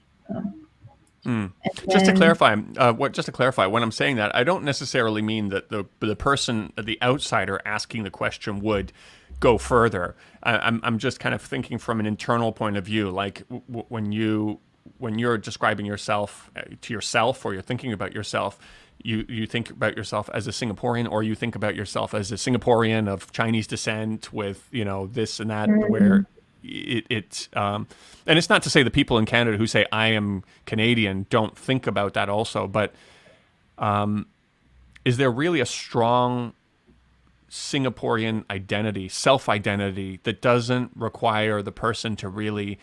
And Just to then, clarify, when I'm saying that, I don't necessarily mean that the person, the outsider asking the question would go further. I'm just kind of thinking from an internal point of view, like when you're describing yourself to yourself, or you're thinking about yourself, you think about yourself as a Singaporean, or you think about yourself as a Singaporean of Chinese descent with this and that, where and it's not to say the people in Canada who say I am Canadian don't think about that also, but is there really a strong Singaporean identity, self-identity, that doesn't require the person to really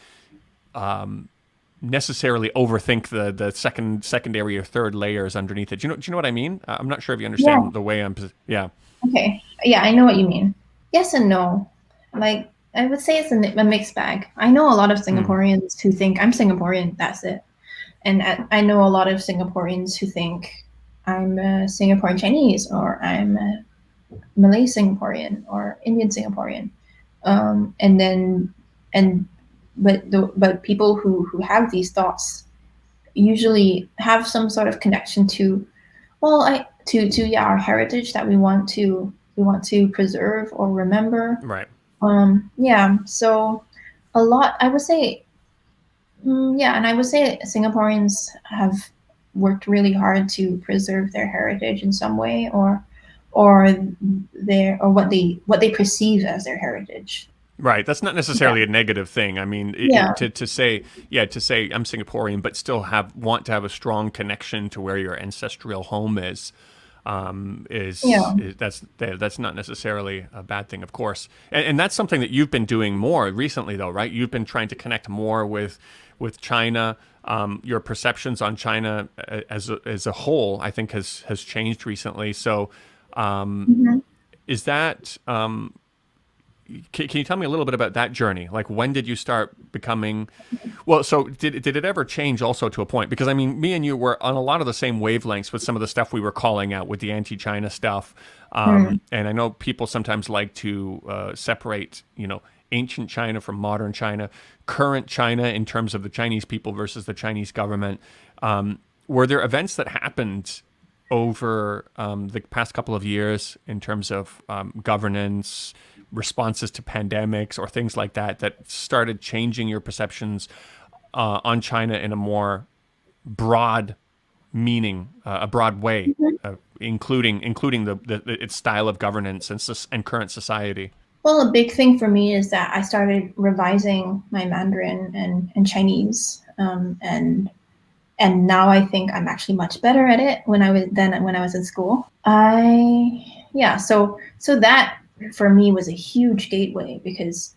necessarily overthink the secondary or third layers underneath it? Do you know what I mean? I'm not sure if you yeah, understand the way I'm. Yeah. okay, yeah, I know what you mean. Yes and no. Like I would say it's a mixed bag. I know a lot of Hmm. Singaporeans who think I'm Singaporean. That's it. And I know a lot of Singaporeans who think I'm a Singaporean Chinese, or I'm a Malay Singaporean, or Indian Singaporean. And then and but people who have these thoughts usually have some sort of connection to, well, I to yeah, our heritage that we want to preserve or remember. Right. Yeah, so a lot, I would say. Yeah, and I would say Singaporeans have worked really hard to preserve their heritage in some way, or what they perceive as their heritage. Right. That's not Yeah, necessarily a negative thing. I mean, yeah, to say, I'm Singaporean, but still want to have a strong connection to where your ancestral home yeah. that's not necessarily a bad thing, of course. And that's something that you've been doing more recently, though, right? You've been trying to connect more with China. Your perceptions on China as a whole, I think, has changed recently. So, Mhm. is that can you tell me a little bit about that journey? Like, when did you start becoming? Well, so did it ever change also to a point? Because I mean, me and you were on a lot of the same wavelengths with some of the stuff we were calling out with the anti-China stuff. Mm. And I know people sometimes like to separate, ancient China from modern China, current China in terms of the Chinese people versus the Chinese government. Were there events that happened over the past couple of years in terms of governance, responses to pandemics, or things like that started changing your perceptions on China in a more broad meaning, a broad way, including its style of governance and current society? Well, a big thing for me is that I started revising my Mandarin and Chinese, and now I think I'm actually much better at it when I was in school. So that for me was a huge gateway because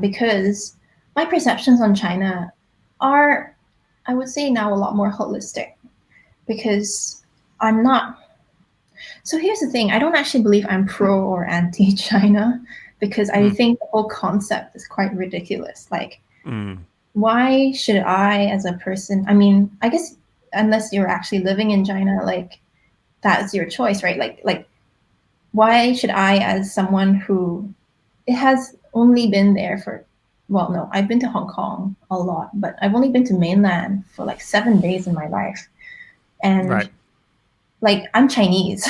because my perceptions on China are, I would say now, a lot more holistic because I'm not. So here's the thing, I don't actually believe I'm pro or anti China because I think the whole concept is quite ridiculous. Like, why should I, as a person, I mean, I guess unless you're actually living in China, like that's your choice, right? Like why should I, as someone who it has only been there for, well, no, I've been to Hong Kong a lot, but I've only been to mainland for like 7 days in my life. And Right. like, I'm Chinese.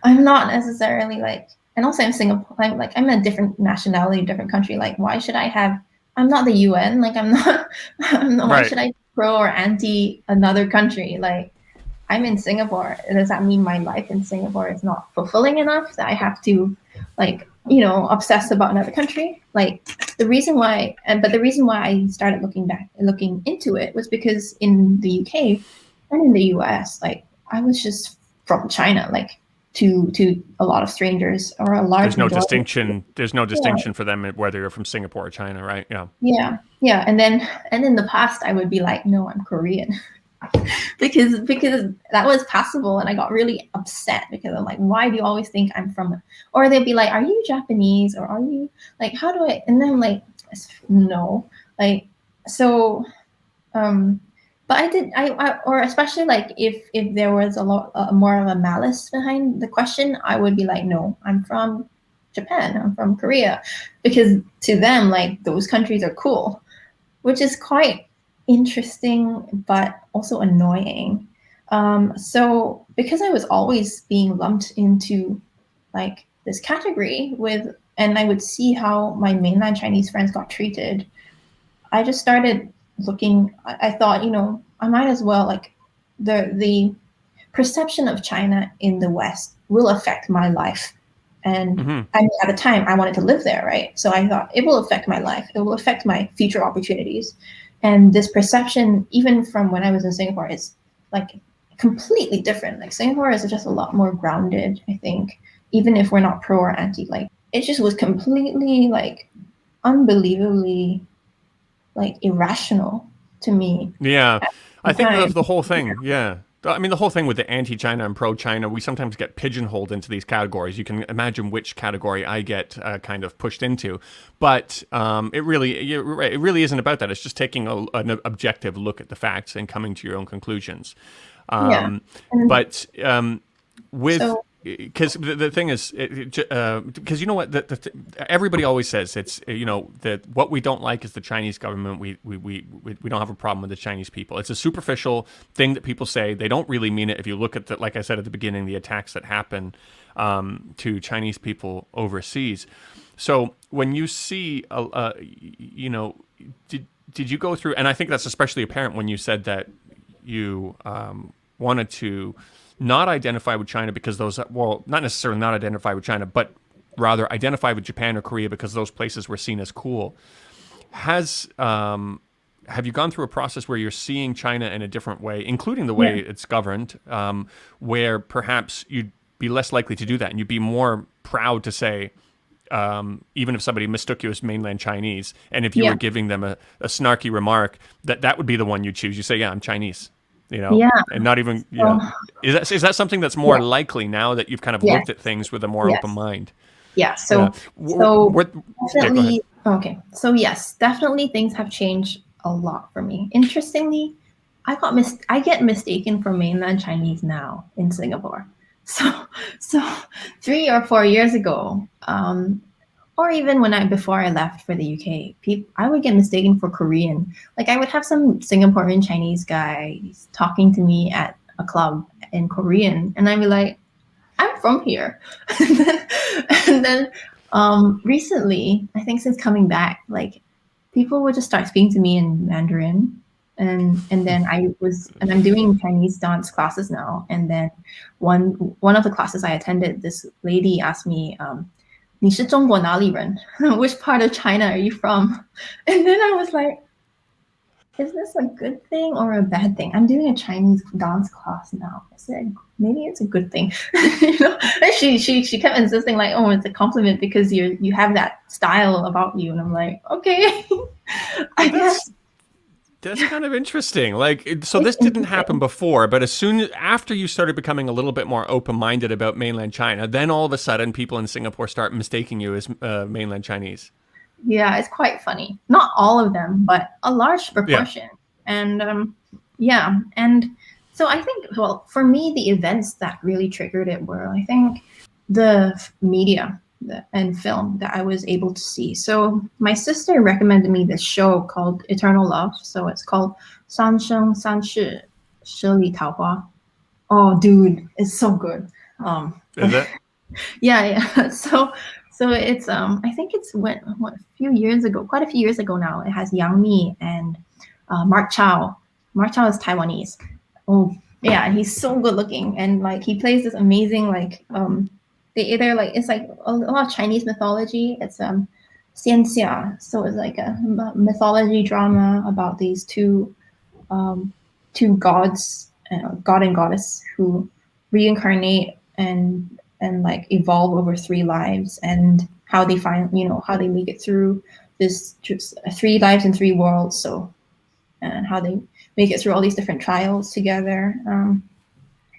I'm not necessarily like, and also I'm Singapore, I'm a different nationality, different country. Like, why should I have, I'm not the UN. Like, I'm not, why should I be pro or anti another country? Like, I'm in Singapore. Does that mean my life in Singapore is not fulfilling enough that I have to, like, obsess about another country? Like, the reason why I started looking into it was because in the UK and in the US, like, I was just from China, like, to a lot of strangers, or a large There's no majority. distinction. There's no distinction for them whether you're from Singapore or China, right? Yeah. Yeah. And then in the past, I would be like, no, I'm Korean. because that was passable, and I got really upset because I'm like, why do you always think I'm from, or they'd be like, are you Japanese, or are you, like, how do I, and then I'm like, no, like, so but or especially like if there was a lot more of a malice behind the question, I would be like, no, I'm from Japan, I'm from Korea, because to them, like, those countries are cool, which is quite interesting, but also annoying. So because I was always being lumped into like this category and I would see how my mainland Chinese friends got treated, I just started looking. I thought, I might as well, like, the perception of China in the West will affect my life. And I mean, at the time, I wanted to live there, right? So I thought it will affect my life. It will affect my future opportunities. And this perception, even from when I was in Singapore, is like completely different. Like, Singapore is just a lot more grounded, I think, even if we're not pro or anti. Like, it just was completely, like, unbelievably, like, irrational to me Yeah. at the I think time. of the whole thing. Yeah. I mean, the whole thing with the anti-China and pro-China, we sometimes get pigeonholed into these categories. You can imagine which category I get kind of pushed into, but it really isn't about that. It's just taking an objective look at the facts and coming to your own conclusions. Yeah. But with So because the thing is, because you know what, everybody always says it's that what we don't like is the Chinese government. We don't have a problem with the Chinese people. It's a superficial thing that people say. They don't really mean it. If you look at like I said at the beginning, the attacks that happen to Chinese people overseas. So when you see, did you go through? And I think that's especially apparent when you said that you wanted to not identify with China because not necessarily not identify with China, but rather identify with Japan or Korea because those places were seen as cool. Have you gone through a process where you're seeing China in a different way, including the way it's governed, where perhaps you'd be less likely to do that and you'd be more proud to say, even if somebody mistook you as mainland Chinese, and if you were giving them a snarky remark, that would be the one you choose. You say, yeah, I'm Chinese. And not even, is that something that's more likely now that you've kind of looked at things with a more open mind? Yeah. So definitely. Okay. So yes, definitely things have changed a lot for me. Interestingly, I get mistaken for mainland Chinese now in Singapore. So 3 or 4 years ago, or even before I left for the UK, I would get mistaken for Korean. Like, I would have some Singaporean Chinese guy talking to me at a club in Korean, and I'd be like, I'm from here. and then recently, I think since coming back, like, people would just start speaking to me in Mandarin. And then I'm doing Chinese dance classes now. And then one of the classes I attended, this lady asked me, 你是中国哪里人? Which part of China are you from? And then I was like, is this a good thing or a bad thing? I'm doing a Chinese dance class now. I said maybe it's a good thing. And she kept insisting like, oh, it's a compliment because you have that style about you, and I'm like, okay, I Well, guess that's kind of interesting. Like, so it's this didn't happen interesting. before, but as soon after you started becoming a little bit more open-minded about mainland China, then all of a sudden people in Singapore start mistaking you as mainland Chinese. Yeah, it's quite funny. Not all of them, but a large Yeah. proportion. And yeah, and so I think, well, for me, the events that really triggered it were, I think, the media and film that I was able to see. So my sister recommended me this show called Eternal Love. So it's called 三生三世十里桃花. Oh, dude, it's so good. Is it? Yeah, yeah. So it's I think it's what a few years ago, quite a few years ago now. It has Yang Mi and Mark Chow. Mark Chow is Taiwanese. Oh yeah, and he's so good looking, and like he plays this amazing like they either like it's like a lot of Chinese mythology. It's 仙侠, so it's like a mythology drama about these um two gods, god and goddess who reincarnate and like evolve over three lives, and how they find how they make it through this three lives in three worlds. So and how they make it through all these different trials together.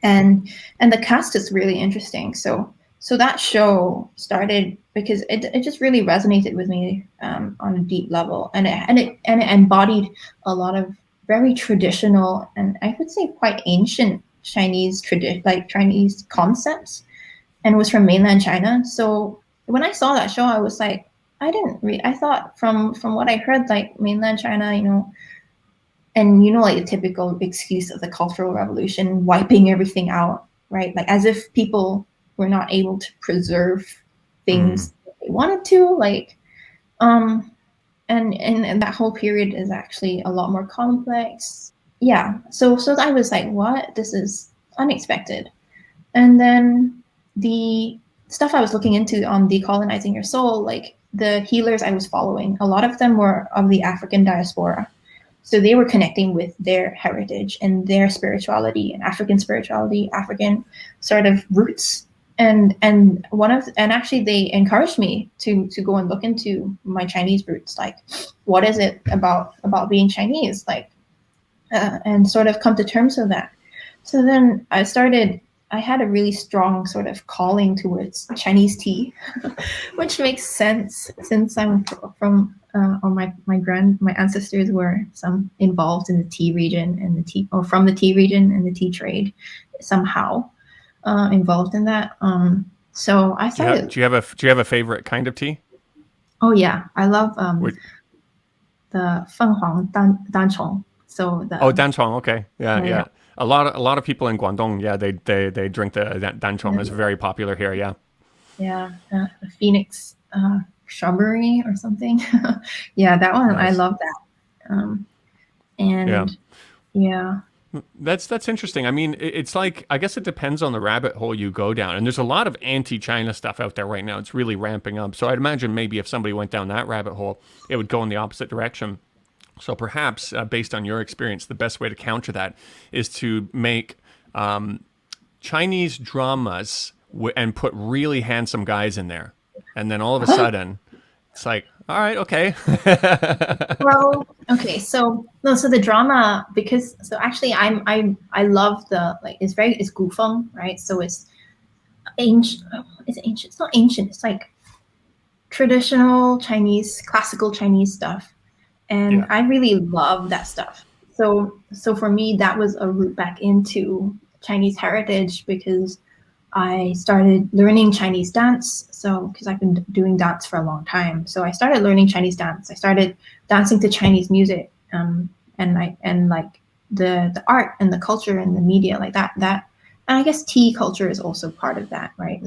And the cast is really interesting. So that show started because it just really resonated with me on a deep level, and it embodied a lot of very traditional and I would say quite ancient Chinese tradition, like Chinese concepts, and was from mainland China. So when I saw that show, I was like, I didn't read. I thought from what I heard, like mainland China, and like the typical excuse of the Cultural Revolution wiping everything out, right? Like as if people were not able to preserve Mm. things they wanted to, like um, and that whole period is actually a lot more complex. Yeah, so I was like, what? This is unexpected. And then the stuff I was looking into on decolonizing your soul, like the healers I was following, a lot of them were of the African diaspora. So they were connecting with their heritage and their spirituality and African sort of roots. And actually they encouraged me to go and look into my Chinese roots, like what is it about being Chinese, like and sort of come to terms with that. So then I had a really strong sort of calling towards Chinese tea, which makes sense since I'm from, or my ancestors were some involved in the tea region and the tea, or from the tea region and the tea trade somehow involved in that. So I Do you have started, do you have a favorite kind of tea? oh yeah, I love Which, the Fenghuang Danchong. So oh, the, danchuan. Okay. Yeah, yeah, yeah. A lot of people in Guangdong, yeah, they drink the danchuan. It's yeah. very popular here. Yeah. Yeah, the Phoenix shrubbery or something. Yeah, that one I Nice. love that. Yeah. And yeah, That's interesting. I mean, it's like I guess it depends on the rabbit hole you go down, and there's a lot of anti-China stuff out there right now. It's really ramping up. So I'd imagine maybe if somebody went down that rabbit hole, it would go in the opposite direction. So perhaps, based on your experience, the best way to counter that is to make Chinese dramas and put really handsome guys in there, and then all of a sudden, it's like, all right, okay, well, okay, so no, so the drama, because so actually I love the, like it's gufeng, right? So it's ancient. It's ancient. It's not ancient. It's like traditional Chinese, classical Chinese stuff, and yeah, I really love that stuff. So for me, that was a route back into Chinese heritage because I started learning Chinese dance. So because I've been doing dance for a long time, so I started learning Chinese dance. I started dancing to Chinese music, and like the art and the culture and the media like that. And I guess tea culture is also part of that, right?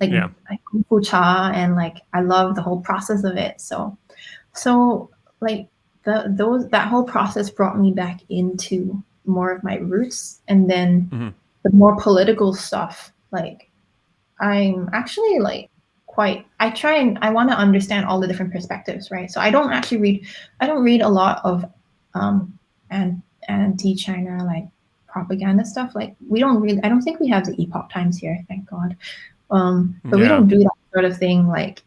Like yeah, like kung fu cha, and like I love the whole process of it. So like that whole process brought me back into more of my roots, and then hmm the more political stuff, like I'm actually like quite, I want to understand all the different perspectives, right? So I don't read a lot of and anti-China like propaganda stuff. Like I don't think we have the Epoch Times here, thank God. But we Yeah. don't do that sort of thing like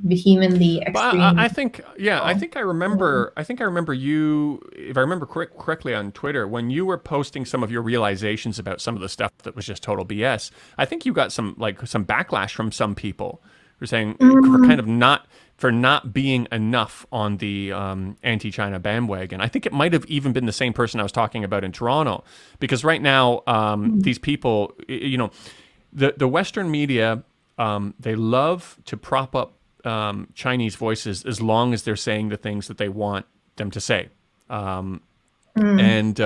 vehemently But extreme. I think, yeah, I think I remember. I think I remember you, if I remember correctly, on Twitter when you were posting some of your realizations about some of the stuff that was just total BS. I think you got some backlash from some people who were saying for kind of not being enough on the anti-China bandwagon. I think it might have even been the same person I was talking about in Toronto, because right now these people, the Western media, they love to prop up Chinese voices as long as they're saying the things that they want them to say. And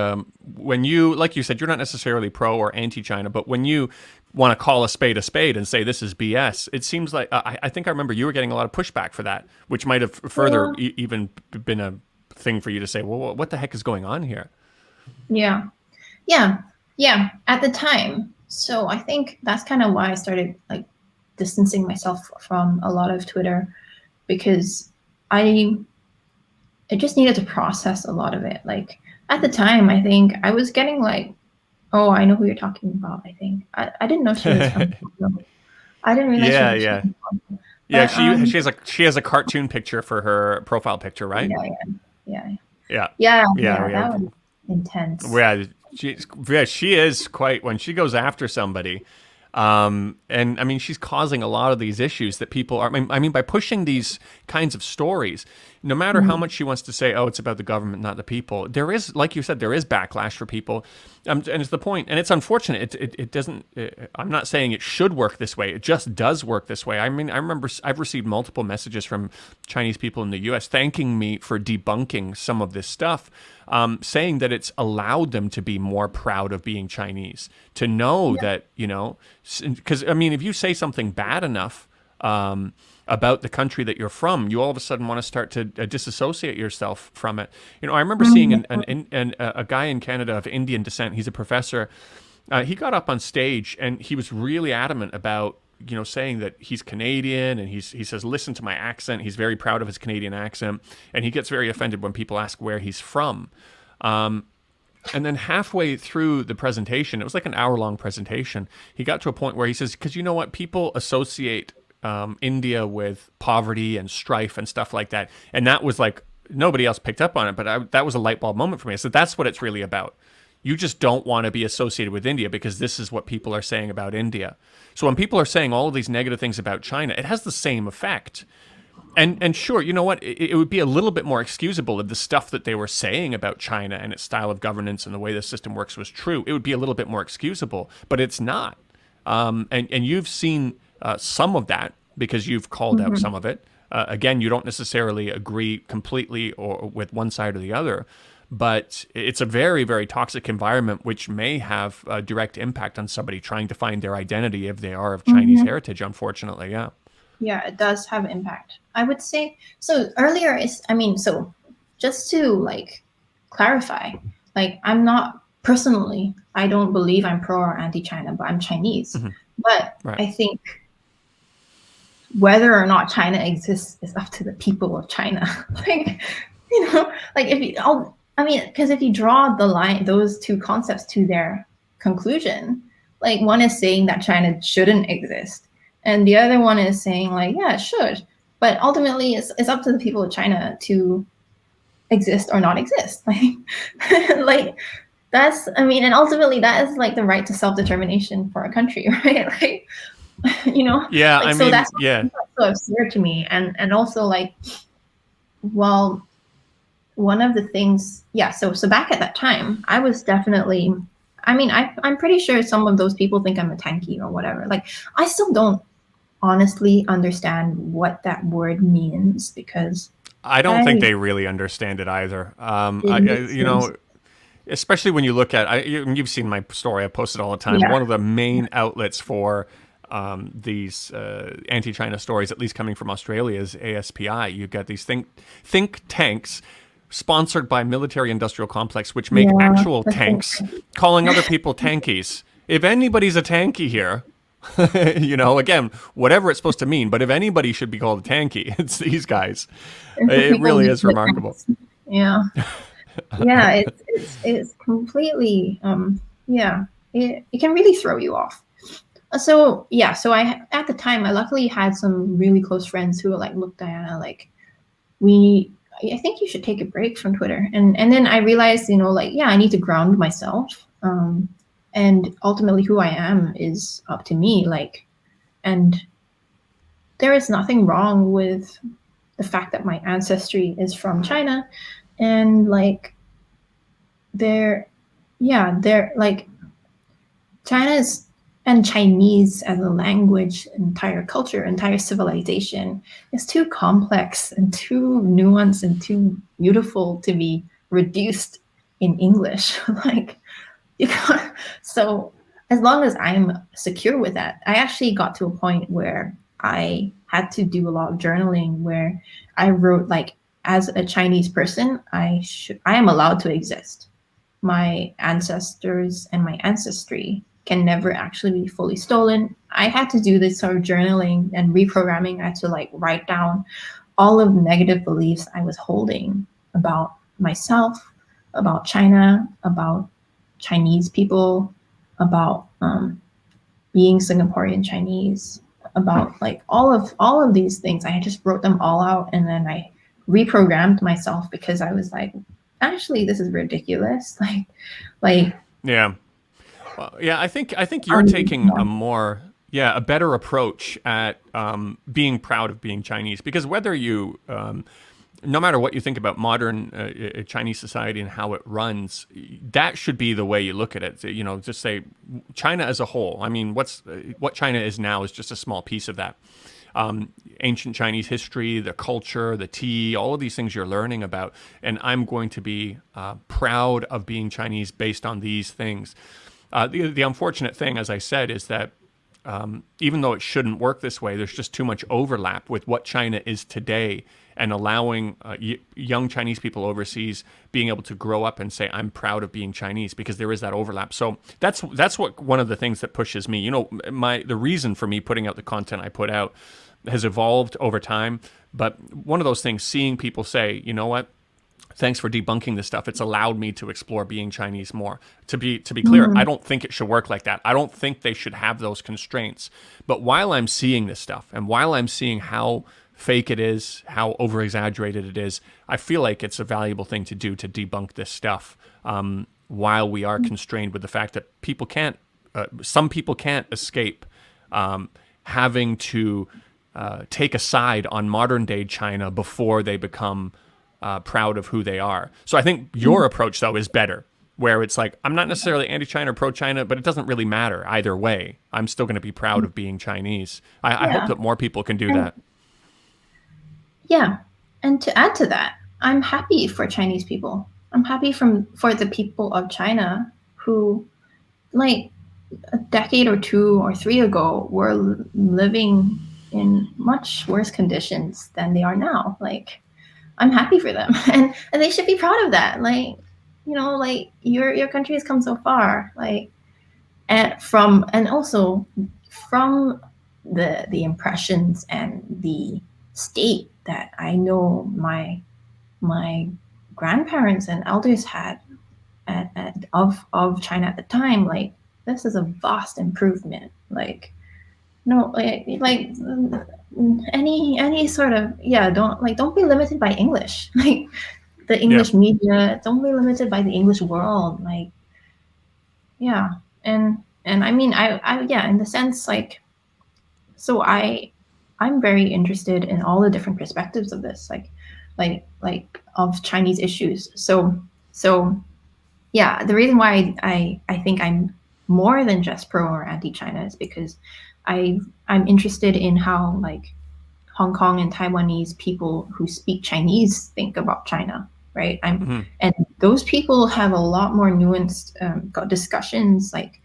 when you, like you said, you're not necessarily pro or anti-China, but when you want to call a spade and say this is BS, it seems like I think I remember you were getting a lot of pushback for that, which might have further even been a thing for you to say, well, what the heck is going on here? Yeah. At the time. So I think that's kind of why I started like distancing myself from a lot of Twitter, because I just needed to process a lot of it. Like at the time, I think I was getting like, oh, I know who you're talking about. I think I didn't know she was from Toronto. I didn't realize she was from Toronto. Yeah, But, she has a cartoon picture for her profile picture, right? Yeah. That was intense. Yeah, she is quite, when she goes after somebody. And I mean, she's causing a lot of these issues that people are, I mean, by pushing these kinds of stories, no matter how much she wants to say, oh, it's about the government, not the people, there is, like you said, there is backlash for people. And it's the point, and it's unfortunate. It doesn't, I'm not saying it should work this way. It just does work this way. I mean, I remember I've received multiple messages from Chinese people in the US thanking me for debunking some of this stuff, saying that it's allowed them to be more proud of being Chinese, to know that, because, I mean, if you say something bad enough about the country that you're from, you all of a sudden want to start to disassociate yourself from it. I remember seeing a guy in Canada of Indian descent. He's a professor. He got up on stage and he was really adamant about, saying that he's Canadian, and he says, listen to my accent. He's very proud of his Canadian accent, and he gets very offended when people ask where he's from. And then halfway through the presentation, it was like an hour-long presentation, he got to a point where he says, because you know what, people associate India with poverty and strife and stuff like that. And that was like, nobody else picked up on it, but that was a light bulb moment for me. I said, that's what it's really about. You just don't want to be associated with India because this is what people are saying about India. So when people are saying all of these negative things about China, it has the same effect. And sure, you know what? It would be a little bit more excusable if the stuff that they were saying about China and its style of governance and the way the system works was true. It would be a little bit more excusable, but it's not. And you've seen some of that because you've called out some of it. Again, you don't necessarily agree completely or with one side or the other, but it's a very, very toxic environment, which may have a direct impact on somebody trying to find their identity if they are of Chinese heritage, unfortunately, yeah. Yeah, it does have impact. I would say, so earlier so just to like clarify, like I'm not personally, I don't believe I'm pro or anti-China, but I'm Chinese. But I think whether or not China exists is up to the people of China. Because if you draw the line, those two concepts to their conclusion, like one is saying that China shouldn't exist, and the other one is saying like, yeah, it should. But ultimately, it's up to the people of China to exist or not exist. Like that's, and ultimately that is like the right to self-determination for a country, right? Like, Yeah, like, that's so absurd to me. And also like, well, one of the things, so back at that time, I was definitely, I'm pretty sure some of those people think I'm a tanky or whatever. Like, I still don't honestly understand what that word means, because I don't think they really understand it either. Especially when you look at, you've seen my story, I post it all the time. One of the main outlets for these anti-China stories, at least coming from Australia, is ASPI. You've got these think tanks sponsored by military-industrial complex, which make actual tanks, calling other people tankies. If anybody's a tanky here, again, whatever it's supposed to mean, but if anybody should be called a tanky, it's these guys. It really is remarkable. Yeah. Yeah, it's completely yeah, it can really throw you off. So yeah, so I at the time I luckily had some really close friends who were like, look, Diana, like we I think you should take a break from Twitter. And then I realized, you know, like, yeah, I need to ground myself. And ultimately who I am is up to me. Like, and there is nothing wrong with the fact that my ancestry is from China. And like there yeah, there like China's and Chinese as a language, entire culture, entire civilization is too complex and too nuanced and too beautiful to be reduced in English. Like you got so as long as I'm secure with that, I actually got to a point where I had to do a lot of journaling where I wrote like as a Chinese person, I am allowed to exist. My ancestors and my ancestry can never actually be fully stolen. I had to do this sort of journaling and reprogramming. I had to like write down all of the negative beliefs I was holding about myself, about China, about Chinese people, about being Singaporean Chinese, about like all of these things. I just wrote them all out and then I reprogrammed myself because I was like, actually, this is ridiculous. Like Yeah. Well, yeah, I think you're taking a more a better approach at being proud of being Chinese, because whether you no matter what you think about modern Chinese society and how it runs, that should be the way you look at it. You know, just say China as a whole. I mean, what China is now is just a small piece of that. Ancient Chinese history, the culture, the tea, all of these things you're learning about. And I'm going to be proud of being Chinese based on these things. The unfortunate thing, as I said, is that even though it shouldn't work this way, there's just too much overlap with what China is today, and allowing young Chinese people overseas being able to grow up and say, I'm proud of being Chinese, because there is that overlap. So that's what one of the things that pushes me. You know, the reason for me putting out the content I put out has evolved over time. But one of those things, seeing people say, you know what, thanks for debunking this stuff. It's allowed me to explore being Chinese more. To be clear, I don't think it should work like that. I don't think they should have those constraints. But while I'm seeing this stuff, and while I'm seeing how fake it is, how over exaggerated it is, I feel like it's a valuable thing to do to debunk this stuff. While we are constrained with the fact that some people can't escape having to take a side on modern day China before they become proud of who they are. So I think your approach, though, is better, where it's like, I'm not necessarily anti-China or pro-China, but it doesn't really matter either way. I'm still going to be proud of being Chinese. I hope that more people can do that. Yeah. And to add to that, I'm happy for Chinese people. I'm happy for the people of China who, like a decade or two or three ago, were living in much worse conditions than they are now. Like, I'm happy for them, and they should be proud of that. Like, you know, like your country has come so far. Like, and also from the impressions and the state that I know my grandparents and elders had of China at the time, like this is a vast improvement. Like no, like any sort of don't be limited by English. Like the Yeah. English media, don't be limited by the English world. Like yeah, and I mean I yeah, in the sense like so I'm very interested in all the different perspectives of this, like of Chinese issues. So yeah, the reason why I think I'm more than just pro or anti-China is because I'm interested in how like Hong Kong and Taiwanese people who speak Chinese think about China, right? And those people have a lot more nuanced discussions, like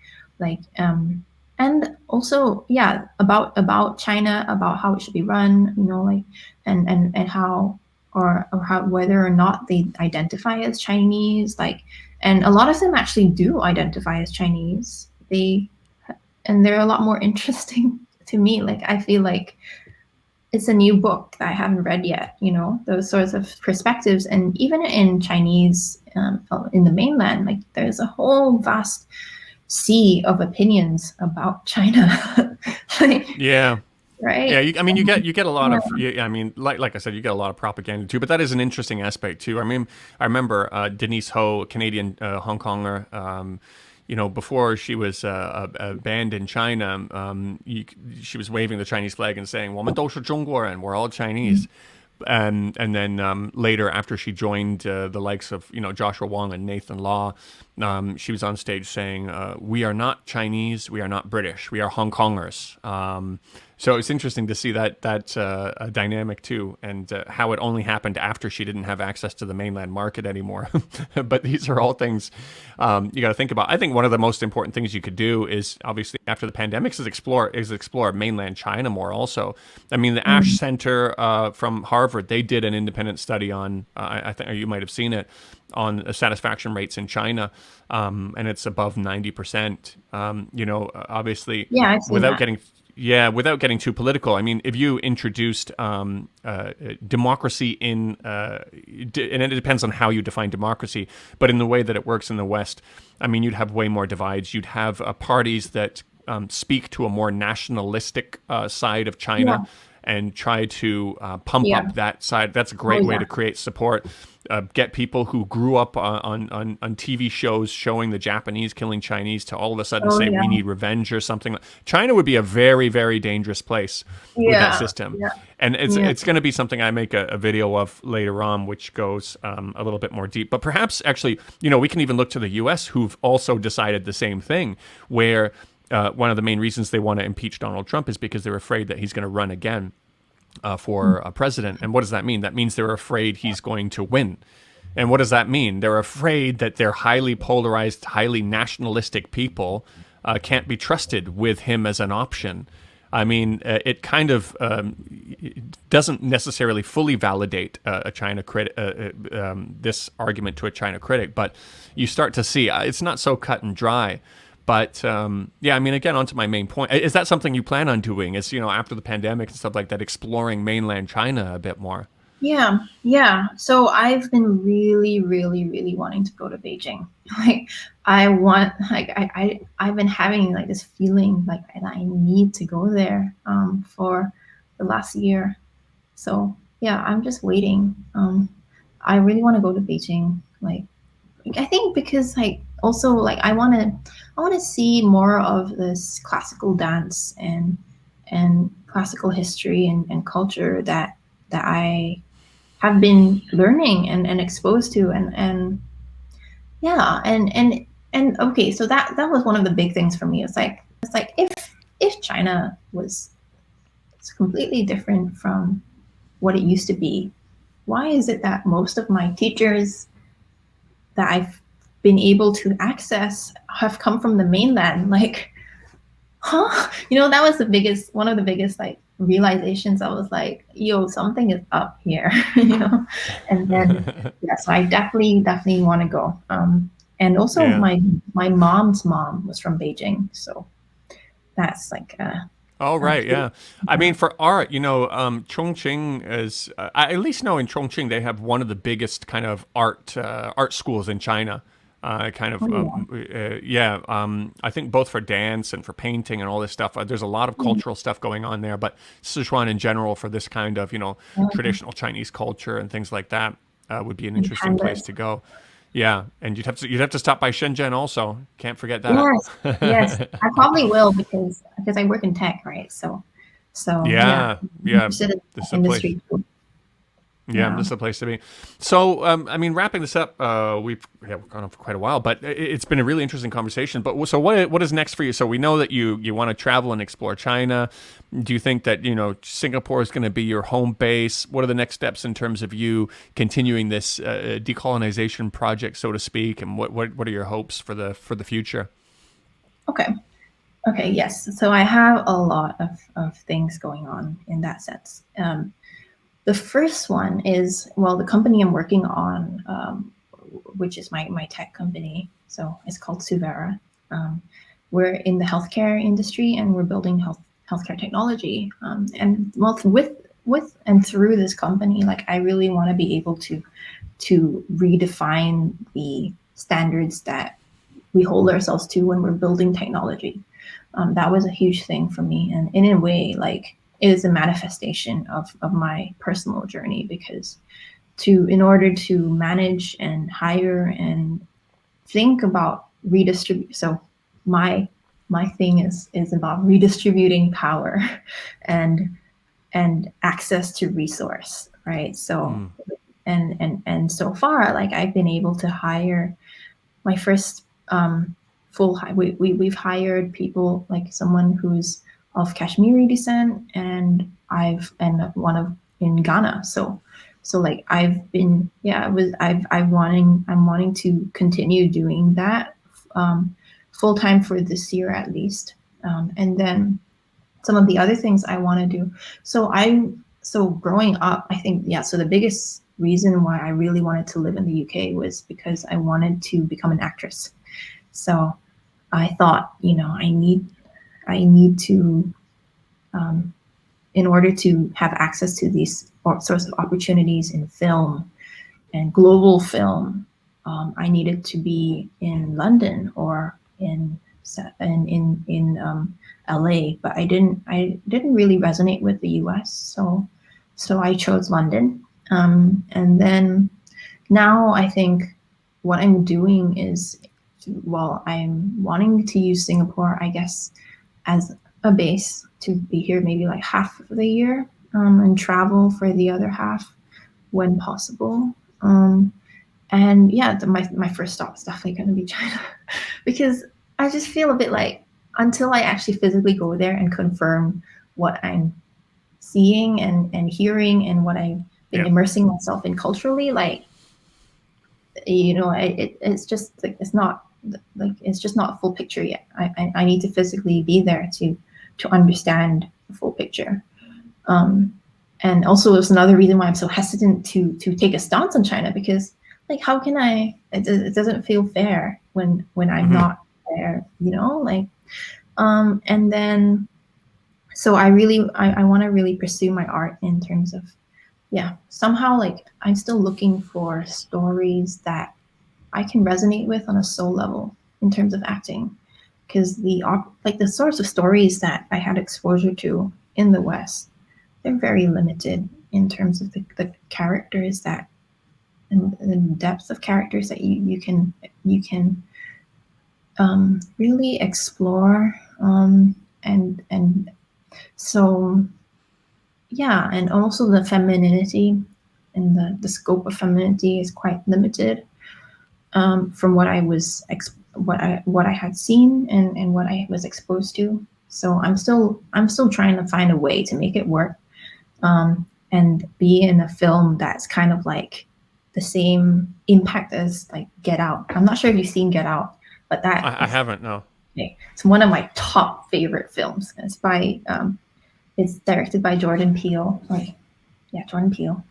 and also yeah about China, about how it should be run, you know, like and how or how whether or not they identify as Chinese, like, and a lot of them actually do identify as Chinese. And they're a lot more interesting to me. Like I feel like it's a new book that I haven't read yet, you know, those sorts of perspectives. And even in Chinese, in the mainland, like there's a whole vast sea of opinions about China. Like, Yeah. Yeah, right? I mean, you get a lot Yeah. of. I mean, like I said, you get a lot of propaganda too. But that is an interesting aspect too. I mean, I remember Denise Ho, a Canadian Hong Konger. Before she was banned in China, she was waving the Chinese flag and saying, "我们都是中国人, we're all Chinese." And then later, after she joined the likes of Joshua Wong and Nathan Law, she was on stage saying, "We are not Chinese, we are not British, we are Hong Kongers." So it's interesting to see that dynamic too, and how it only happened after she didn't have access to the mainland market anymore. But these are all things you got to think about. I think one of the most important things you could do is obviously after the pandemics is explore mainland China more. Also, I mean the Ash Center from Harvard, they did an independent study on I think you might have seen it on satisfaction rates in China, and it's above 90%. Obviously, Yeah, I've seen without that. getting without getting too political, I mean, if you introduced democracy and it depends on how you define democracy, but in the way that it works in the West, I mean, you'd have way more divides. You'd have parties that speak to a more nationalistic side of Yeah. China and try to pump Yeah. up that side. That's a Oh, great way yeah. to create support. Get people who grew up on TV shows showing the Japanese killing Chinese to all of a sudden Oh, say yeah. we need revenge or something. China would be a very, very dangerous place with that Yeah. system. Yeah. And it's Yeah. it's going to be something I make a video of later on, which goes a little bit more deep. But perhaps actually, we can even look to the U.S., who've also decided the same thing, where one of the main reasons they want to impeach Donald Trump is because they're afraid that he's going to run again for president. And what does that mean? That means they're afraid he's going to win. And what does that mean? They're afraid that their highly polarized, highly nationalistic people can't be trusted with him as an option. I mean, it kind of doesn't necessarily fully validate a China critic, this argument to a China critic, but you start to see it's not so cut and dry. But I mean, again, onto my main point. Is that something you plan on doing? Is after the pandemic and stuff like that, exploring mainland China a bit more? Yeah, yeah. So I've been really, really, really wanting to go to Beijing. Like I've been having like this feeling like I need to go there for the last year. So yeah, I'm just waiting. I really want to go to Beijing. Like I think because like also like I want to see more of this classical dance and classical history and culture that I have been learning and exposed to and yeah and okay, so that was one of the big things for me. It's like if China was it's completely different from what it used to be, why is it that most of my teachers that I've been able to access have come from the mainland? Like, huh? That was one of the biggest like realizations. I was like, yo, something is up here, And then, yeah, so I definitely want to go. And also Yeah. my mom's mom was from Beijing, so that's like Oh, a right. Yeah. I mean, for art, Chongqing is, I at least know in Chongqing, they have one of the biggest kind of art schools in China. Kind of, oh yeah. yeah. I think both for dance and for painting and all this stuff, there's a lot of cultural stuff going on there. But Sichuan in general, for this kind of, traditional Chinese culture and things like that, would be an And interesting place pandas. to go. Yeah, and you'd have to stop by Shenzhen also. Can't forget that. Yes, yes, I probably will because I work in tech, right? So yeah, Yeah, I'm yeah. interested in This is that a place. industry too. Yeah, Yeah. this is a place to be. So, I mean, wrapping this up, we've gone on for quite a while, but it's been a really interesting conversation. But so, what is next for you? So, we know that you want to travel and explore China. Do you think that Singapore is going to be your home base? What are the next steps in terms of you continuing this decolonization project, so to speak? And what are your hopes for the future? Okay. Okay. Yes. So I have a lot of things going on in that sense. The first one is, well, the company I'm working on, which is my tech company. So it's called Suvera. We're in the healthcare industry and we're building healthcare technology. And well, with with and through this company, like I really want to be able to redefine the standards that we hold ourselves to when we're building technology. That was a huge thing for me, and in a way, like it is a manifestation of my personal journey, because in order to manage and hire and think about redistribute. So my my thing is about redistributing power and access to resource, right? So and so far, like I've been able to hire my first we've hired people, like someone who's of Kashmiri descent, and one of in Ghana. So like I've been, yeah, I'm wanting to continue doing that full time for this year at least. And then some of the other things I want to do. So growing up, I think, yeah, so the biggest reason why I really wanted to live in the UK was because I wanted to become an actress. So I thought, I need to, in order to have access to these sorts of opportunities in film and global film, I needed to be in London or in LA, but I didn't really resonate with the US, so I chose London. And then now I think what I'm doing is, well, I'm wanting to use Singapore, I guess, as a base to be here maybe like half of the year, and travel for the other half when possible. And yeah, my first stop is definitely going to be China because I just feel a bit like until I actually physically go there and confirm what I'm seeing and hearing and what I've been immersing myself in culturally, like, it's just like it's just not a full picture yet. I need to physically be there to understand the full picture. And also, it's another reason why I'm so hesitant to take a stance on China, because like how can I? It doesn't feel fair when I'm not there, like. And then, so I want to really pursue my art in terms of, yeah, somehow like I'm still looking for stories that I can resonate with on a soul level in terms of acting, because the sorts of stories that I had exposure to in the West, they're very limited in terms of the characters that and the depth of characters that you can really explore, and so yeah, and also the femininity and the scope of femininity is quite limited, from what I was what I had seen and what I was exposed to. So I'm still trying to find a way to make it work, and be in a film that's kind of like the same impact as like Get Out. I'm not sure if you've seen Get Out, but I haven't, no. Okay. It's one of my top favorite films. It's directed by Jordan Peele. Jordan Peele.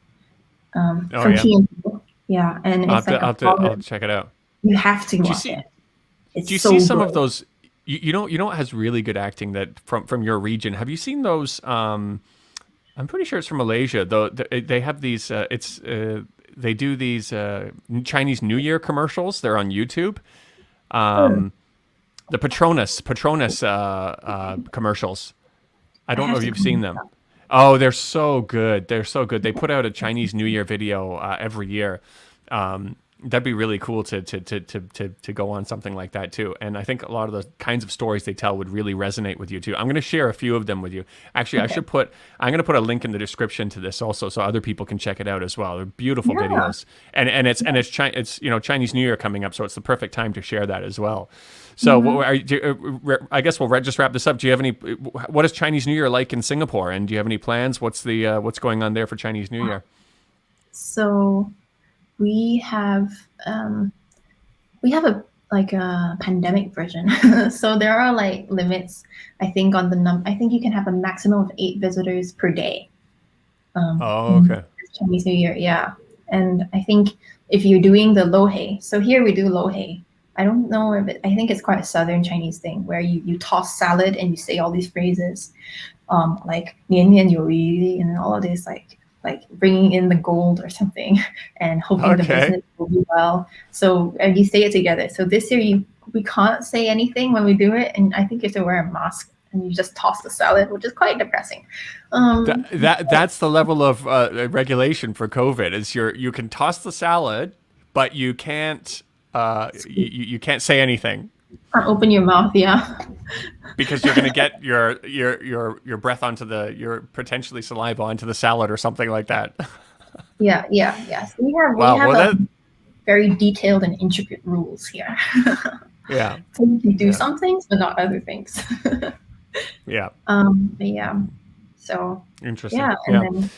From Key and Peele. Yeah, and it's I'll check it out. You have to watch it. It's do you so see some good. of those? You know what has really good acting that from your region? Have you seen those? I'm pretty sure it's from Malaysia. Though they have these. They do these Chinese New Year commercials. They're on YouTube. The Petronas commercials. I don't know if you've seen them. Oh, they're so good. They're so good. They put out a Chinese New Year video every year. That'd be really cool to go on something like that too. And I think a lot of the kinds of stories they tell would really resonate with you too. I'm going to share a few of them with you. Actually, okay. I'm going to put a link in the description to this also, so other people can check it out as well. They're beautiful videos, and it's Chinese New Year coming up, so it's the perfect time to share that as well. So I guess we'll just wrap this up. Do you have any? What is Chinese New Year like in Singapore? And do you have any plans? What's going on there for Chinese New Year? So we have a pandemic version. So there are like limits, I think, on the number. I think you can have a maximum of 8 visitors per day. Okay. Chinese New Year, yeah. And I think if you're doing the lo hei, so here we do lo hei. I don't know if I think it's quite a Southern Chinese thing where you toss salad and you say all these phrases, like 年年有余 and all of this like bringing in the gold or something and hoping the Okay. business will do well. So and you say it together. So this year we can't say anything when we do it, and I think you have to wear a mask and you just toss the salad, which is quite depressing. That's the level of regulation for COVID. Is you can toss the salad, but you can't you can't say anything Can't open your mouth, yeah. because you're going to get your breath onto your potentially saliva onto the salad or something like that. Yes. We Wow. have Well, a that very detailed and intricate rules here. yeah, So we can do yeah, some things, but not other things. yeah. But yeah. So Interesting. yeah, and Yeah. then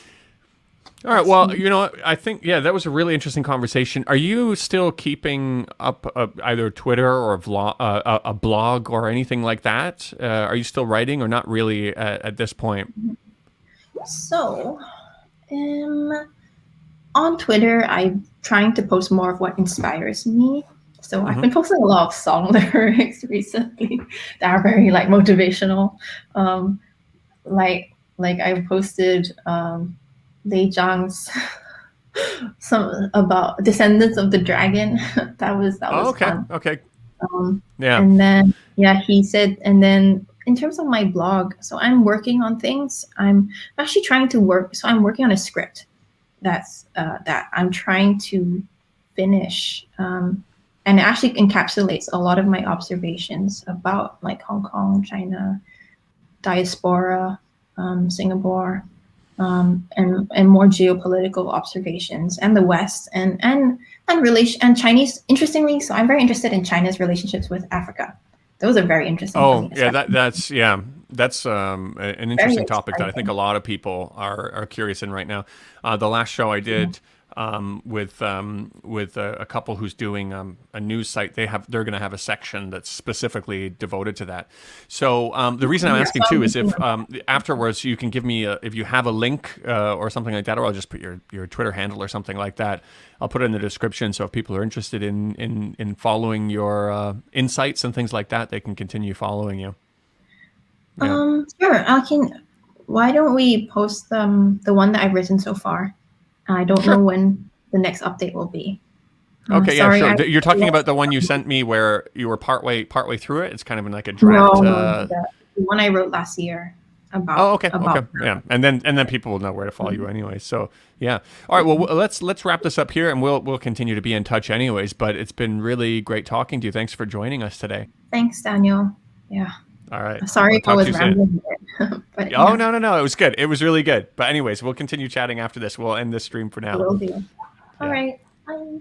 All right. Well, you know, I think that was a really interesting conversation. Are you still keeping up either Twitter or a blog or anything like that? Are you still writing or not really at this point? so on Twitter, I'm trying to post more of what inspires me. So I've Hmm. been posting a lot of song lyrics recently that are very like motivational. Um, like I posted Lei Zhang's some about Descendants of the Dragon. that Oh, was okay. fun. Okay. Um, Yeah. and then yeah, he said, and then in terms of my blog, so I'm working on things. I'm actually trying to work. So I'm working on a script that I'm trying to finish, and it actually encapsulates a lot of my observations about like Hong Kong, China, diaspora, Singapore, and more geopolitical observations, and the West, and relation and Chinese. Interestingly, so I'm very interested in China's relationships with Africa. Those are very interesting for me, Oh, yeah. especially That's an very interesting topic that I think a exciting. lot of people are curious in right now. The last show I did with a couple who's doing a news site, they're going to have a section that's specifically devoted to that. So the reason I'm Yeah, asking so I'm too is working if on afterwards you can give me if you have a link or something like that, or I'll just put your Twitter handle or something like that. I'll put it in the description, so if people are interested in following your insights and things like that, they can continue following you. Yeah. Sure. I can. Why don't we post the one that I've written so far? I don't know Sure. when the next update will be. Okay. Yeah. Sorry, Sure. I You're talking about the one you sent me where you were partway through it. It's kind of in like a draft. no the one I wrote last year Oh, about okay. Okay. Yeah. And then people will know where to follow you anyway. So yeah. All right. Well, let's wrap this up here, and we'll continue to be in touch anyways. But it's been really great talking to you. Thanks for joining us today. Thanks, Daniel. Yeah. All right. Sorry I'll if I talk to was you soon. rambling a bit, but Oh, yeah, no, no, no. It was good. It was really good. But anyways, we'll continue chatting after this. We'll end this stream for I now. will do. All Yeah. right. Bye.